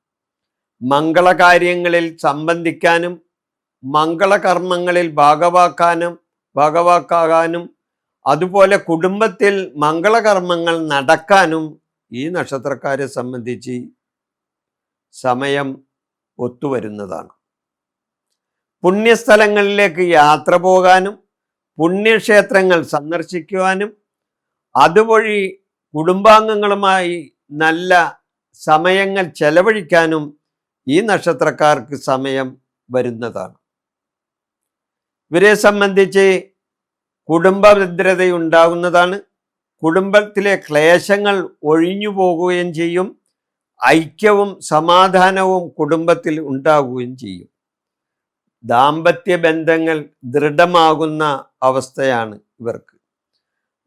മംഗളകാര്യങ്ങളിൽ സംബന്ധിക്കാനും മംഗളകർമ്മങ്ങളിൽ ഭാഗവാക്കാകാനും അതുപോലെ കുടുംബത്തിൽ മംഗളകർമ്മങ്ങൾ നടക്കാനും ഈ നക്ഷത്രക്കാരെ സംബന്ധിച്ച് സമയം ഒത്തുവരുന്നതാണ്. പുണ്യസ്ഥലങ്ങളിലേക്ക് യാത്ര പോകാനും പുണ്യക്ഷേത്രങ്ങൾ സന്ദർശിക്കുവാനും അതുവഴി കുടുംബാംഗങ്ങളുമായി നല്ല സമയങ്ങൾ ചെലവഴിക്കാനും ഈ നക്ഷത്രക്കാർക്ക് സമയം വരുന്നതാണ്. ഇവരെ സംബന്ധിച്ച് കുടുംബ ഭദ്രതയുണ്ടാകുന്നതാണ്. കുടുംബത്തിലെ ക്ലേശങ്ങൾ ഒഴിഞ്ഞു പോകുകയും ചെയ്യും. ഐക്യവും സമാധാനവും കുടുംബത്തിൽ ഉണ്ടാകുകയും ചെയ്യും. ദാമ്പത്യ ബന്ധങ്ങൾ ദൃഢമാകുന്ന അവസ്ഥയാണ് ഇവർക്ക്.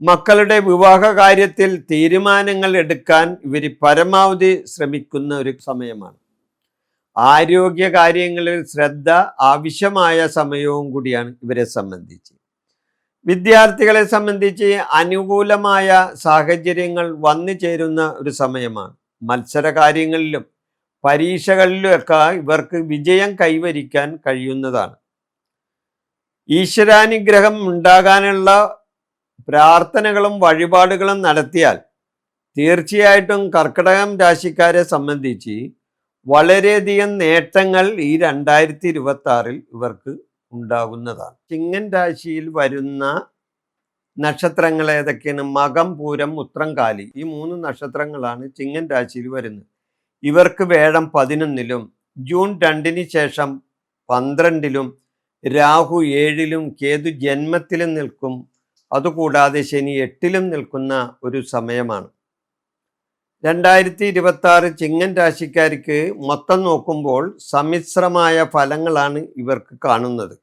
മക്കളുടെ വിവാഹ കാര്യത്തിൽ തീരുമാനങ്ങൾ എടുക്കാൻ ഇവർ പരമാവധി ശ്രമിക്കുന്ന ഒരു സമയമാണ്. ആരോഗ്യ കാര്യങ്ങളിൽ ശ്രദ്ധ ആവശ്യമായ സമയവും കൂടിയാണ് ഇവരെ സംബന്ധിച്ച്. വിദ്യാർത്ഥികളെ സംബന്ധിച്ച് അനുകൂലമായ സാഹചര്യങ്ങൾ വന്നു ചേരുന്ന ഒരു സമയമാണ്. മത്സര കാര്യങ്ങളിലും പരീക്ഷകളിലുമൊക്കെ ഇവർക്ക് വിജയം കൈവരിക്കാൻ കഴിയുന്നതാണ്. ഈശ്വരാനുഗ്രഹം ഉണ്ടാകാനുള്ള പ്രാർത്ഥനകളും വഴിപാടുകളും നടത്തിയാൽ തീർച്ചയായിട്ടും കർക്കിടകം രാശിക്കാരെ സംബന്ധിച്ച് വളരെയധികം നേട്ടങ്ങൾ ഈ 2026 ഇവർക്ക് ഉണ്ടാകുന്നതാണ്. ചിങ്ങൻ രാശിയിൽ വരുന്ന നക്ഷത്രങ്ങൾ ഏതൊക്കെയാണ്? മകം, പൂരം, ഉത്രം, കാലി. ഈ 3 നക്ഷത്രങ്ങളാണ് ചിങ്ങൻ രാശിയിൽ വരുന്നത്. ഇവർക്ക് വേഴം 11-ലും ജൂൺ 2-ന് ശേഷം 12-ലും രാഹു 7-ലും കേതു ജന്മത്തിലും നിൽക്കും. അതുകൂടാതെ ശനി 8-ലും നിൽക്കുന്ന ഒരു സമയമാണ്. 2026 ചിങ്ങൻ രാശിക്കാർക്ക് മൊത്തം നോക്കുമ്പോൾ സമ്മിശ്രമായ ഫലങ്ങളാണ് ഇവർക്ക് കാണുന്നത്.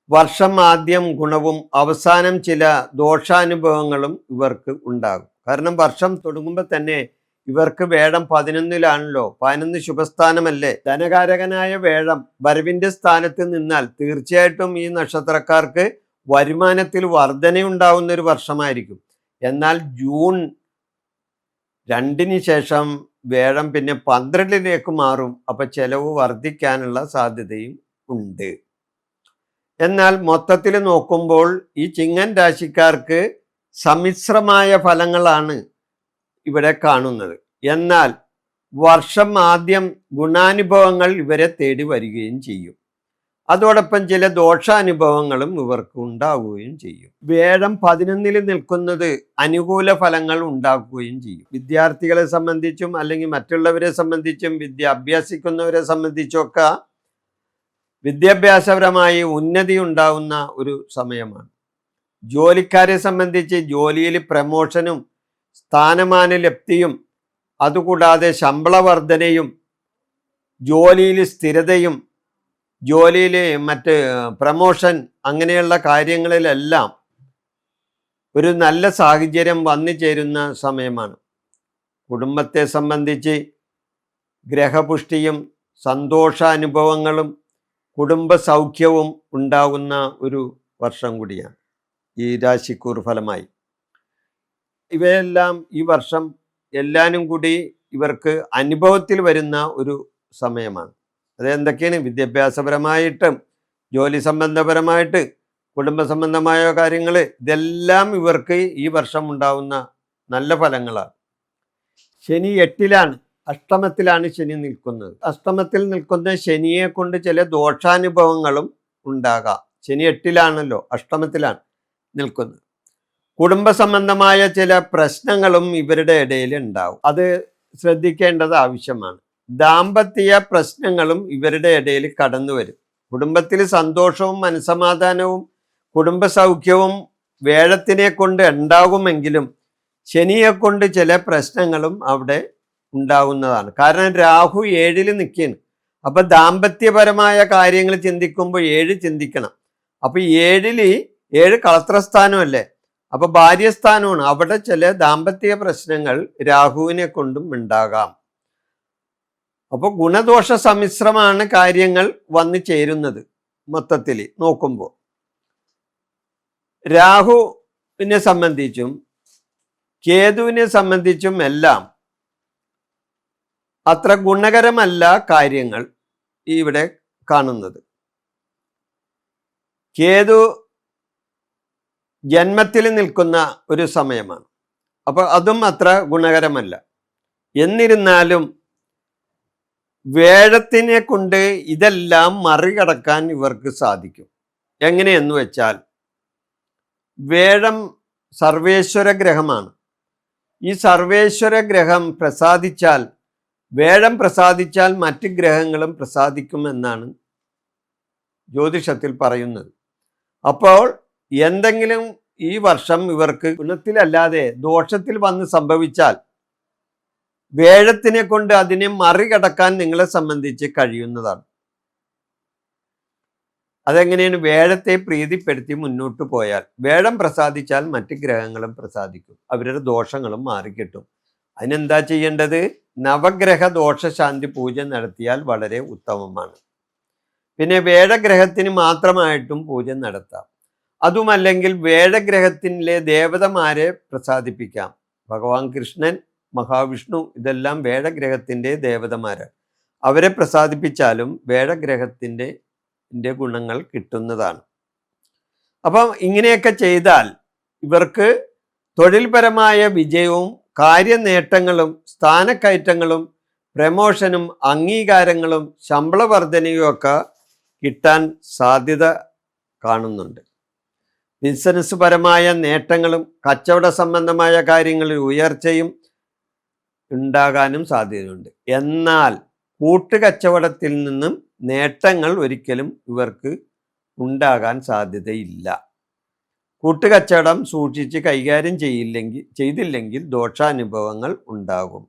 വർഷം ആദ്യം ഗുണവും അവസാനം ചില ദോഷാനുഭവങ്ങളും ഇവർക്ക് ഉണ്ടാകും. കാരണം വർഷം തുടങ്ങുമ്പോൾ തന്നെ ഇവർക്ക് വേഴം 11-ലാണല്ലോ. 11 ശുഭസ്ഥാനമല്ലേ. ധനകാരകനായ വേഴം വരവിന്റെ സ്ഥാനത്ത് നിന്നാൽ തീർച്ചയായിട്ടും ഈ നക്ഷത്രക്കാർക്ക് വരുമാനത്തിൽ വർധനയുണ്ടാവുന്ന ഒരു വർഷമായിരിക്കും. എന്നാൽ ജൂൺ 2-ന് ശേഷം വേഴം പിന്നെ 12-ലേക്ക് മാറും. അപ്പൊ ചെലവ് വർദ്ധിക്കാനുള്ള സാധ്യതയും ഉണ്ട്. എന്നാൽ മൊത്തത്തിൽ നോക്കുമ്പോൾ ഈ ചിങ്ങൻ രാശിക്കാർക്ക് സമ്മിശ്രമായ ഫലങ്ങളാണ് ഇവിടെ കാണുന്നത്. എന്നാൽ വർഷം ആദ്യം ഗുണാനുഭവങ്ങൾ ഇവരെ തേടി വരികയും ചെയ്യും. അതോടൊപ്പം ചില ദോഷാനുഭവങ്ങളും ഇവർക്ക് ഉണ്ടാവുകയും ചെയ്യും. വേഴം 11-ൽ നിൽക്കുന്നത് അനുകൂല ഫലങ്ങൾ ഉണ്ടാക്കുകയും ചെയ്യും. വിദ്യാർത്ഥികളെ സംബന്ധിച്ചും അല്ലെങ്കിൽ മറ്റുള്ളവരെ സംബന്ധിച്ചും വിദ്യ അഭ്യസിക്കുന്നവരെ സംബന്ധിച്ചൊക്കെ വിദ്യാഭ്യാസപരമായി ഉന്നതി ഉണ്ടാവുന്ന ഒരു സമയമാണ്. ജോലിക്കാരെ സംബന്ധിച്ച് ജോലിയിൽ പ്രമോഷനും സ്ഥാനമാന ലബ്ധിയും അതുകൂടാതെ ശമ്പള വർധനയും ജോലിയിൽ സ്ഥിരതയും ജോലിയിൽ മറ്റ് പ്രമോഷൻ അങ്ങനെയുള്ള കാര്യങ്ങളിലെല്ലാം ഒരു നല്ല സാഹചര്യം വന്നു ചേരുന്ന സമയമാണ്. കുടുംബത്തെ സംബന്ധിച്ച് ഗ്രഹപുഷ്ടിയും സന്തോഷാനുഭവങ്ങളും കുടുംബ സൗഖ്യവും ഉണ്ടാകുന്ന ഒരു വർഷം കൂടിയാണ് ഈ രാശിക്കൂർ ഫലമായി. ഇവയെല്ലാം ഈ വർഷം എല്ലാനും കൂടി ഇവർക്ക് അനുഭവത്തിൽ വരുന്ന ഒരു സമയമാണ്. അതെന്തൊക്കെയാണ്? വിദ്യാഭ്യാസപരമായിട്ടും ജോലി സംബന്ധപരമായിട്ട് കുടുംബ സംബന്ധമായ കാര്യങ്ങൾ, ഇതെല്ലാം ഇവർക്ക് ഈ വർഷം ഉണ്ടാവുന്ന നല്ല ഫലങ്ങളാണ്. ശനി 8-ലാണ്, അഷ്ടമത്തിലാണ് ശനി നിൽക്കുന്നത്. അഷ്ടമത്തിൽ നിൽക്കുന്ന ശനിയെ കൊണ്ട് ചില ദോഷാനുഭവങ്ങളും ഉണ്ടാകാം. ശനി 8-ലാണല്ലോ, അഷ്ടമത്തിലാണ് നിൽക്കുന്നത്. കുടുംബ സംബന്ധമായ ചില പ്രശ്നങ്ങളും ഇവരുടെ ഇടയിൽ ഉണ്ടാവും. അത് ശ്രദ്ധിക്കേണ്ടത് ആവശ്യമാണ്. ദാമ്പത്യ പ്രശ്നങ്ങളും ഇവരുടെ ഇടയിൽ കടന്നു വരും. കുടുംബത്തിൽ സന്തോഷവും മനസമാധാനവും കുടുംബ സൗഖ്യവും വേഴത്തിനെ കൊണ്ട് ഉണ്ടാകുമെങ്കിലും ശനിയെ കൊണ്ട് ചില പ്രശ്നങ്ങളും അവിടെ ഉണ്ടാകുന്നതാണ്. കാരണം രാഹു 7-ൽ നിൽക്കുകയാണ്. അപ്പൊ ദാമ്പത്യപരമായ കാര്യങ്ങൾ ചിന്തിക്കുമ്പോൾ 7 ചിന്തിക്കണം. അപ്പൊ 7 കളത്രസ്ഥാനമല്ലേ, അപ്പൊ ഭാര്യസ്ഥാനമാണ്. അവിടെ ചില ദാമ്പത്യ പ്രശ്നങ്ങൾ രാഹുവിനെ കൊണ്ടും ഉണ്ടാകാം. അപ്പോൾ ഗുണദോഷ സമ്മിശ്രമാണ് കാര്യങ്ങൾ വന്നു ചേരുന്നത്. മൊത്തത്തിൽ നോക്കുമ്പോൾ രാഹുവിനെ സംബന്ധിച്ചും കേതുവിനെ സംബന്ധിച്ചും എല്ലാം അത്ര ഗുണകരമല്ല കാര്യങ്ങൾ ഇവിടെ കാണുന്നത്. കേതു ജന്മത്തിൽ നിൽക്കുന്ന ഒരു സമയമാണ്. അപ്പോൾ അതും അത്ര ഗുണകരമല്ല. എന്നിരുന്നാലും വേഴത്തിനെ കൊണ്ട് ഇതെല്ലാം മറികടക്കാൻ ഇവർക്ക് സാധിക്കും. എങ്ങനെയെന്ന് വെച്ചാൽ വേഴം സർവേശ്വര ഗ്രഹമാണ്. ഈ സർവേശ്വര ഗ്രഹം പ്രസാദിച്ചാൽ, വേഴം പ്രസാദിച്ചാൽ മറ്റ് ഗ്രഹങ്ങളും പ്രസാദിക്കുമെന്നാണ് ജ്യോതിഷത്തിൽ പറയുന്നത്. അപ്പോൾ എന്തെങ്കിലും ഈ വർഷം ഇവർക്ക് ഗുണത്തിലല്ലാതെ ദോഷത്തിൽ വന്ന് സംഭവിച്ചാൽ വേഴത്തിനെ കൊണ്ട് അതിനെ മറികടക്കാൻ നിങ്ങളെ സംബന്ധിച്ച് കഴിയുന്നതാണ്. അതെങ്ങനെയാണ്? വേഴത്തെ പ്രീതിപ്പെടുത്തി മുന്നോട്ട് പോയാൽ, വേഴം പ്രസാദിച്ചാൽ മറ്റ് ഗ്രഹങ്ങളും പ്രസാദിക്കും, അവരുടെ ദോഷങ്ങളും മാറിക്കിട്ടും. അതിനെന്താ ചെയ്യേണ്ടത്? നവഗ്രഹ ദോഷശാന്തി പൂജ നടത്തിയാൽ വളരെ ഉത്തമമാണ്. പിന്നെ വേഴഗ്രഹത്തിന് മാത്രമായിട്ടും പൂജ നടത്താം. അതുമല്ലെങ്കിൽ വേഴഗ്രഹത്തിലെ ദേവതമാരെ പ്രസാദിപ്പിക്കാം. ഭഗവാൻ കൃഷ്ണൻ, മഹാവിഷ്ണു, ഇതെല്ലാം വേഴഗ്രഹത്തിൻ്റെ ദേവതമാരാണ്. അവരെ പ്രസാദിപ്പിച്ചാലും വേഴഗ്രഹത്തിൻ്റെ ഗുണങ്ങൾ കിട്ടുന്നതാണ്. അപ്പം ഇങ്ങനെയൊക്കെ ചെയ്താൽ ഇവർക്ക് തൊഴിൽപരമായ വിജയവും കാര്യനേട്ടങ്ങളും സ്ഥാനക്കയറ്റങ്ങളും പ്രമോഷനും അംഗീകാരങ്ങളും ശമ്പള വർധനയും ഒക്കെ കിട്ടാൻ സാധ്യത കാണുന്നുണ്ട്. ബിസിനസ് പരമായ നേട്ടങ്ങളും കച്ചവട സംബന്ധമായ കാര്യങ്ങളിൽ ഉയർച്ചയും ഉണ്ടാകാനും സാധ്യതയുണ്ട്. എന്നാൽ കൂട്ടുകച്ചവടത്തിൽ നിന്നും നേട്ടങ്ങൾ ഒരിക്കലും ഇവർക്ക് ഉണ്ടാകാൻ സാധ്യതയില്ല. കൂട്ടുകച്ചവടം സൂക്ഷിച്ച് കൈകാര്യം ചെയ്തില്ലെങ്കിൽ ദോഷാനുഭവങ്ങൾ ഉണ്ടാകും.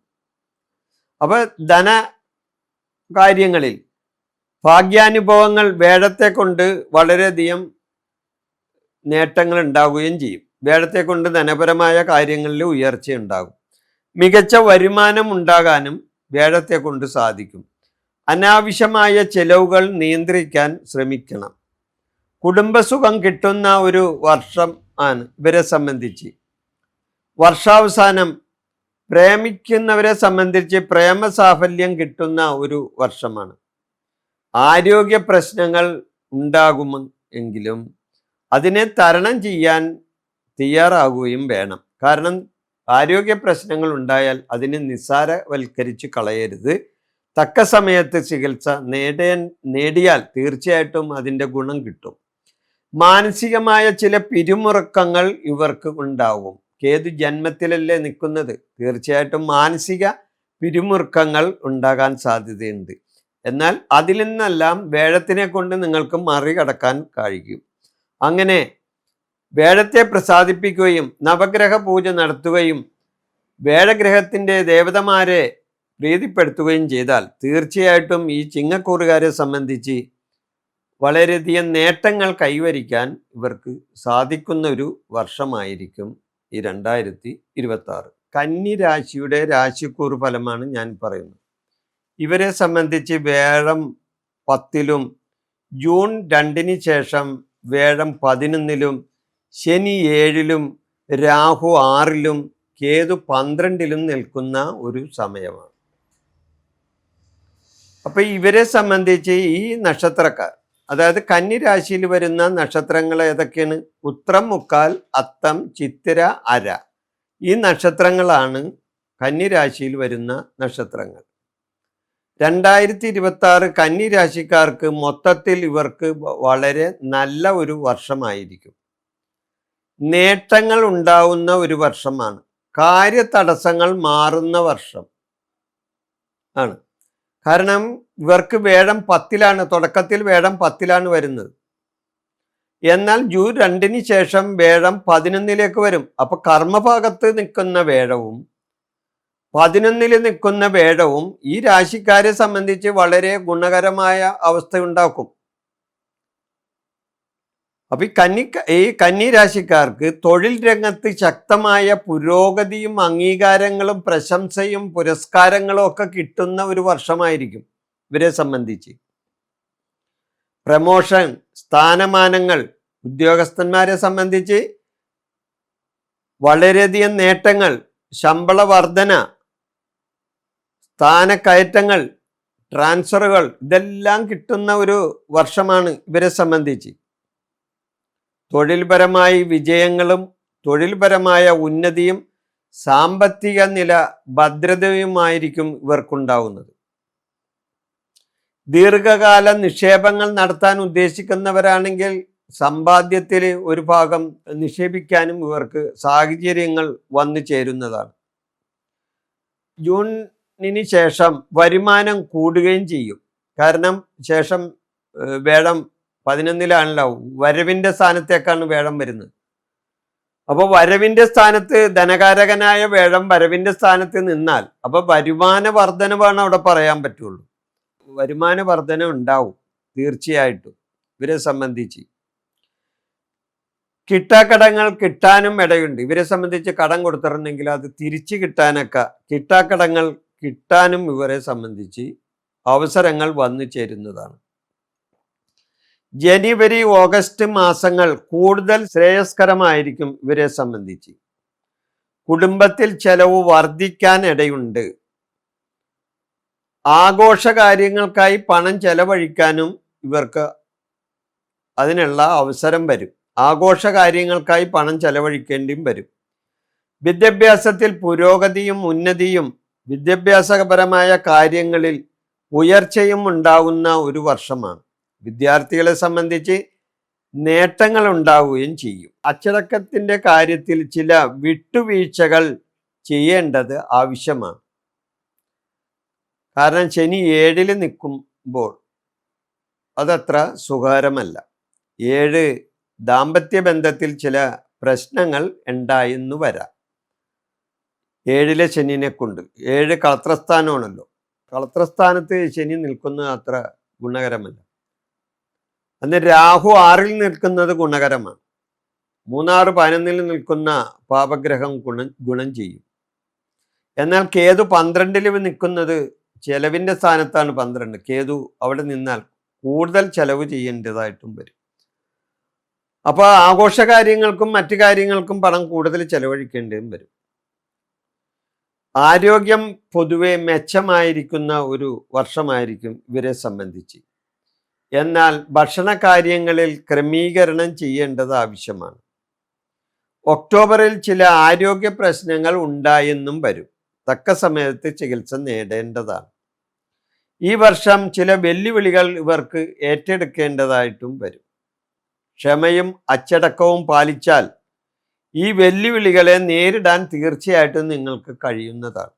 അപ്പോൾ ധന കാര്യങ്ങളിൽ ഭാഗ്യാനുഭവങ്ങൾ വേഴത്തെ കൊണ്ട് വളരെയധികം നേട്ടങ്ങൾ ഉണ്ടാവുകയും ചെയ്യും. വേഴത്തെ കൊണ്ട് ധനപരമായ കാര്യങ്ങളിൽ ഉയർച്ച ഉണ്ടാകും. മികച്ച വരുമാനം ഉണ്ടാകാനും വേഴത്തെ കൊണ്ട് സാധിക്കും. അനാവശ്യമായ ചെലവുകൾ നിയന്ത്രിക്കാൻ ശ്രമിക്കണം. കുടുംബസുഖം കിട്ടുന്ന ഒരു വർഷം ആണ് ഇവരെ സംബന്ധിച്ച്. വർഷാവസാനം പ്രേമിക്കുന്നവരെ സംബന്ധിച്ച് പ്രേമസാഫല്യം കിട്ടുന്ന ഒരു വർഷമാണ്. ആരോഗ്യ പ്രശ്നങ്ങൾ ഉണ്ടാകുമെങ്കിലും അതിനെ തരണം ചെയ്യാൻ തയ്യാറാകുകയും വേണം. കാരണം ആരോഗ്യ പ്രശ്നങ്ങൾ ഉണ്ടായാൽ അതിനെ നിസ്സാരവൽക്കരിച്ച് കളയരുത്. തക്ക സമയത്ത് ചികിത്സ നേടിയാൽ തീർച്ചയായിട്ടും അതിൻ്റെ ഗുണം കിട്ടും. മാനസികമായ ചില പിരിമുറുക്കങ്ങൾ ഇവർക്ക് ഉണ്ടാവും. കേതു ജന്മത്തിലല്ലേ നിൽക്കുന്നത്, തീർച്ചയായിട്ടും മാനസിക പിരിമുറുക്കങ്ങൾ ഉണ്ടാകാൻ സാധ്യതയുണ്ട്. എന്നാൽ അതിൽ നിന്നെല്ലാം വേഴത്തിനെ കൊണ്ട് നിങ്ങൾക്ക് മറികടക്കാൻ കഴിയും. അങ്ങനെ വേഴത്തെ പ്രസാദിപ്പിക്കുകയും നവഗ്രഹ പൂജ നടത്തുകയും വേഴഗ്രഹത്തിൻ്റെ ദേവതമാരെ പ്രീതിപ്പെടുത്തുകയും ചെയ്താൽ തീർച്ചയായിട്ടും ഈ ചിങ്ങക്കൂറുകാരെ സംബന്ധിച്ച് വളരെയധികം നേട്ടങ്ങൾ കൈവരിക്കാൻ ഇവർക്ക് സാധിക്കുന്ന ഒരു വർഷമായിരിക്കും ഈ 2026. കന്നി രാശിയുടെ രാശിക്കൂറ് ഫലമാണ് ഞാൻ പറയുന്നത്. ഇവരെ സംബന്ധിച്ച് വേഴം 10-ലും, ജൂൺ 2-ന് ശേഷം വേഴം 11-ലും, ശനി 7-ലും, രാഹു 6-ലും, കേതു 12-ലും നിൽക്കുന്ന ഒരു സമയമാണ്. അപ്പൊ ഇവരെ സംബന്ധിച്ച് ഈ നക്ഷത്രക്കാർ, അതായത് കന്നി രാശിയിൽ വരുന്ന നക്ഷത്രങ്ങൾ ഏതൊക്കെയാണ്? ഉത്രം, മുക്കാൽ, അത്തം, ചിത്തിര, അര. ഈ നക്ഷത്രങ്ങളാണ് കന്നി രാശിയിൽ വരുന്ന നക്ഷത്രങ്ങൾ. 2026 കന്നി രാശിക്കാർക്ക് മൊത്തത്തിൽ ഇവർക്ക് വളരെ നല്ല ഒരു വർഷമായിരിക്കും. നേട്ടങ്ങൾ ഉണ്ടാവുന്ന ഒരു വർഷമാണ്. കാര്യതടസ്സങ്ങൾ മാറുന്ന വർഷം ആണ്. കാരണം ഇവർക്ക് വേഴം 10-ലാണ്, തുടക്കത്തിൽ വേഴം 10-ലാണ് വരുന്നത്. എന്നാൽ ജൂൺ 2-ന് ശേഷം വേഴം 11-ലേക്ക് വരും. അപ്പൊ കർമ്മഭാഗത്ത് നിൽക്കുന്ന വേഴവും 11-ൽ നിൽക്കുന്ന വേഴവും ഈ രാശിക്കാരെ സംബന്ധിച്ച് വളരെ ഗുണകരമായ അവസ്ഥ ഉണ്ടാക്കും. അപ്പൊ ഈ കന്നി രാശിക്കാർക്ക് തൊഴിൽ രംഗത്ത് ശക്തമായ പുരോഗതിയും അംഗീകാരങ്ങളും പ്രശംസയും പുരസ്കാരങ്ങളും ഒക്കെ കിട്ടുന്ന ഒരു വർഷമായിരിക്കും ഇവരെ സംബന്ധിച്ച്. പ്രമോഷൻ, സ്ഥാനമാനങ്ങൾ, ഉദ്യോഗസ്ഥന്മാരെ സംബന്ധിച്ച് വളരെയധികം നേട്ടങ്ങൾ, ശമ്പള വർധന, സ്ഥാനക്കയറ്റങ്ങൾ, ട്രാൻസ്ഫറുകൾ, ഇതെല്ലാം കിട്ടുന്ന ഒരു വർഷമാണ് ഇവരെ സംബന്ധിച്ച്. തൊഴിൽപരമായി വിജയങ്ങളും തൊഴിൽപരമായ ഉന്നതിയും സാമ്പത്തിക നില ഭദ്രതയുമായിരിക്കും ഇവർക്കുണ്ടാവുന്നത്. ദീർഘകാല നിക്ഷേപങ്ങൾ നടത്താൻ ഉദ്ദേശിക്കുന്നവരാണെങ്കിൽ സമ്പാദ്യത്തിൽ ഒരു ഭാഗം നിക്ഷേപിക്കാനും ഇവർക്ക് സാഹചര്യങ്ങൾ വന്നു ചേരുന്നതാണ്. ജൂണിന് ശേഷം വരുമാനം കൂടുകയും ചെയ്യും. കാരണം ശേഷം വേഴം 11-ലാണല്ലോ, വരവിന്റെ സ്ഥാനത്തേക്കാണ് വേഴം വരുന്നത്. അപ്പൊ വരവിന്റെ സ്ഥാനത്ത് ധനകാരകനായ വേഴം വരവിന്റെ സ്ഥാനത്ത് നിന്നാൽ അപ്പൊ വരുമാന വർധനവാണ് അവിടെ പറയാൻ പറ്റുള്ളൂ. വരുമാന വർധന ഉണ്ടാവും തീർച്ചയായിട്ടും ഇവരെ സംബന്ധിച്ച്. കിട്ടാക്കടങ്ങൾ കിട്ടാനും ഇടയുണ്ട്. ഇവരെ സംബന്ധിച്ച് കടം കൊടുത്തിട്ടുണ്ടെങ്കിൽ അത് തിരിച്ചു കിട്ടാനൊക്കെ കിട്ടാക്കടങ്ങൾ കിട്ടാനും ഇവരെ സംബന്ധിച്ച് അവസരങ്ങൾ വന്നു ചേരുന്നതാണ്. ജനുവരി ഓഗസ്റ്റ് മാസങ്ങൾ കൂടുതൽ ശ്രേയസ്കരമായിരിക്കും ഇവരെ സംബന്ധിച്ച്. കുടുംബത്തിൽ ചെലവ് വർദ്ധിക്കാൻ ഇടയുണ്ട്. ആഘോഷ കാര്യങ്ങൾക്കായി പണം ചെലവഴിക്കാനും ഇവർക്ക് അതിനുള്ള അവസരം വരും. ആഘോഷ കാര്യങ്ങൾക്കായി പണം ചെലവഴിക്കേണ്ടിയും വരും. വിദ്യാഭ്യാസത്തിൽ പുരോഗതിയും ഉന്നതിയും വിദ്യാഭ്യാസപരമായ കാര്യങ്ങളിൽ ഉയർച്ചയും ഉണ്ടാകുന്ന ഒരു വർഷമാണ്. വിദ്യാർത്ഥികളെ സംബന്ധിച്ച് നേട്ടങ്ങൾ ഉണ്ടാവുകയും ചെയ്യും. അച്ചടക്കത്തിൻ്റെ കാര്യത്തിൽ ചില വിട്ടുവീഴ്ചകൾ ചെയ്യേണ്ടത് ആവശ്യമാണ്. കാരണം ശനി 7-ൽ നിൽക്കുമ്പോൾ അതത്ര സുഖകരമല്ല. 7 ദാമ്പത്യ ബന്ധത്തിൽ ചില പ്രശ്നങ്ങൾ ഉണ്ടായെന്ന് വരാം. 7-ലെ ശനിനെ കൊണ്ട്. 7 കളത്രസ്ഥാനമാണല്ലോ. കളത്രസ്ഥാനത്ത് ശനി നിൽക്കുന്നത് അത്ര ഗുണകരമല്ല. അന്ന് രാഹു 6-ൽ നിൽക്കുന്നത് ഗുണകരമാണ്. 3, 6, 11-ൽ നിൽക്കുന്ന പാപഗ്രഹം ഗുണം ചെയ്യും. എന്നാൽ കേതു 12-ൽ നിൽക്കുന്നത് ചെലവിൻ്റെ സ്ഥാനത്താണ്. 12 കേതു അവിടെ നിന്നാൽ കൂടുതൽ ചെലവ് ചെയ്യേണ്ടതായിട്ടും വരും. അപ്പോൾ ആഘോഷ കാര്യങ്ങൾക്കും മറ്റു കാര്യങ്ങൾക്കും പണം കൂടുതൽ ചെലവഴിക്കേണ്ടതും വരും. ആരോഗ്യം പൊതുവെ മെച്ചമായിരിക്കുന്ന ഒരു വർഷമായിരിക്കും ഇവരെ സംബന്ധിച്ച്. എന്നാൽ ഭക്ഷണ കാര്യങ്ങളിൽ ക്രമീകരണം ചെയ്യേണ്ടത് ആവശ്യമാണ്. ഒക്ടോബറിൽ ചില ആരോഗ്യ പ്രശ്നങ്ങൾ ഉണ്ടായെന്നും വരും. തക്ക സമയത്ത് ചികിത്സ നേടേണ്ടതാണ്. ഈ വർഷം ചില വെല്ലുവിളികൾ ഇവർക്ക് ഏറ്റെടുക്കേണ്ടതായിട്ടും വരും. ക്ഷമയും അച്ചടക്കവും പാലിച്ചാൽ ഈ വെല്ലുവിളികളെ നേരിടാൻ തീർച്ചയായിട്ടും നിങ്ങൾക്ക് കഴിയുന്നതാണ്.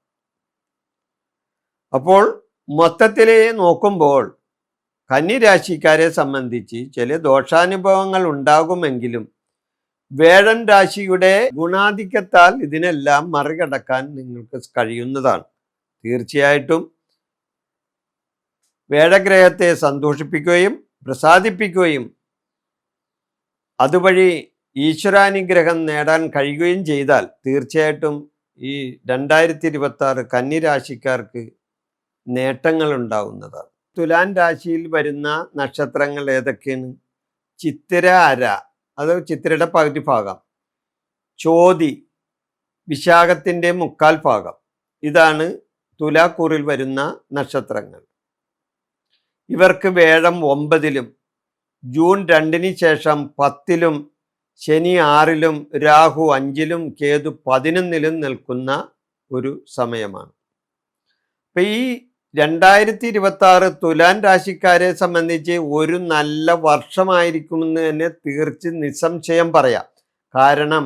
അപ്പോൾ മൊത്തത്തിൽ നോക്കുമ്പോൾ കന്നിരാശിക്കാരെ സംബന്ധിച്ച് ചില ദോഷാനുഭവങ്ങൾ ഉണ്ടാകുമെങ്കിലും വേഴൻ രാശിയുടെ ഗുണാധിക്യത്താൽ ഇതിനെല്ലാം മറികടക്കാൻ നിങ്ങൾക്ക് കഴിയുന്നതാണ്. തീർച്ചയായിട്ടും വേഴഗ്രഹത്തെ സന്തോഷിപ്പിക്കുകയും പ്രസാദിപ്പിക്കുകയും അതുവഴി ഈശ്വരാനുഗ്രഹം നേടാൻ കഴിയുകയും ചെയ്താൽ തീർച്ചയായിട്ടും ഈ 2026 കന്നിരാശിക്കാർക്ക് നേട്ടങ്ങൾ ഉണ്ടാവുന്നതാണ്. തുലാൻ രാശിയിൽ വരുന്ന നക്ഷത്രങ്ങൾ ഏതൊക്കെയാണ്? ചിത്തിര അര, അത് ചിത്തിരയുടെ പകുതി ഭാഗം, ചോതി വിശാഖത്തിൻ്റെ 3/4 ഭാഗം. ഇതാണ് തുലാക്കൂറിൽ വരുന്ന നക്ഷത്രങ്ങൾ. ഇവർക്ക് വേഴം 9-ലും ജൂൺ 2-ന് ശേഷം 10-ലും ശനി 6-ലും രാഹു 5-ലും കേതു 11-ലും നിൽക്കുന്ന ഒരു സമയമാണ്. അപ്പം ഈ 2026 തുലാൻ രാശിക്കാരെ സംബന്ധിച്ച് ഒരു നല്ല വർഷമായിരിക്കുമെന്ന് തന്നെ നിസ്സംശയം പറയാം. കാരണം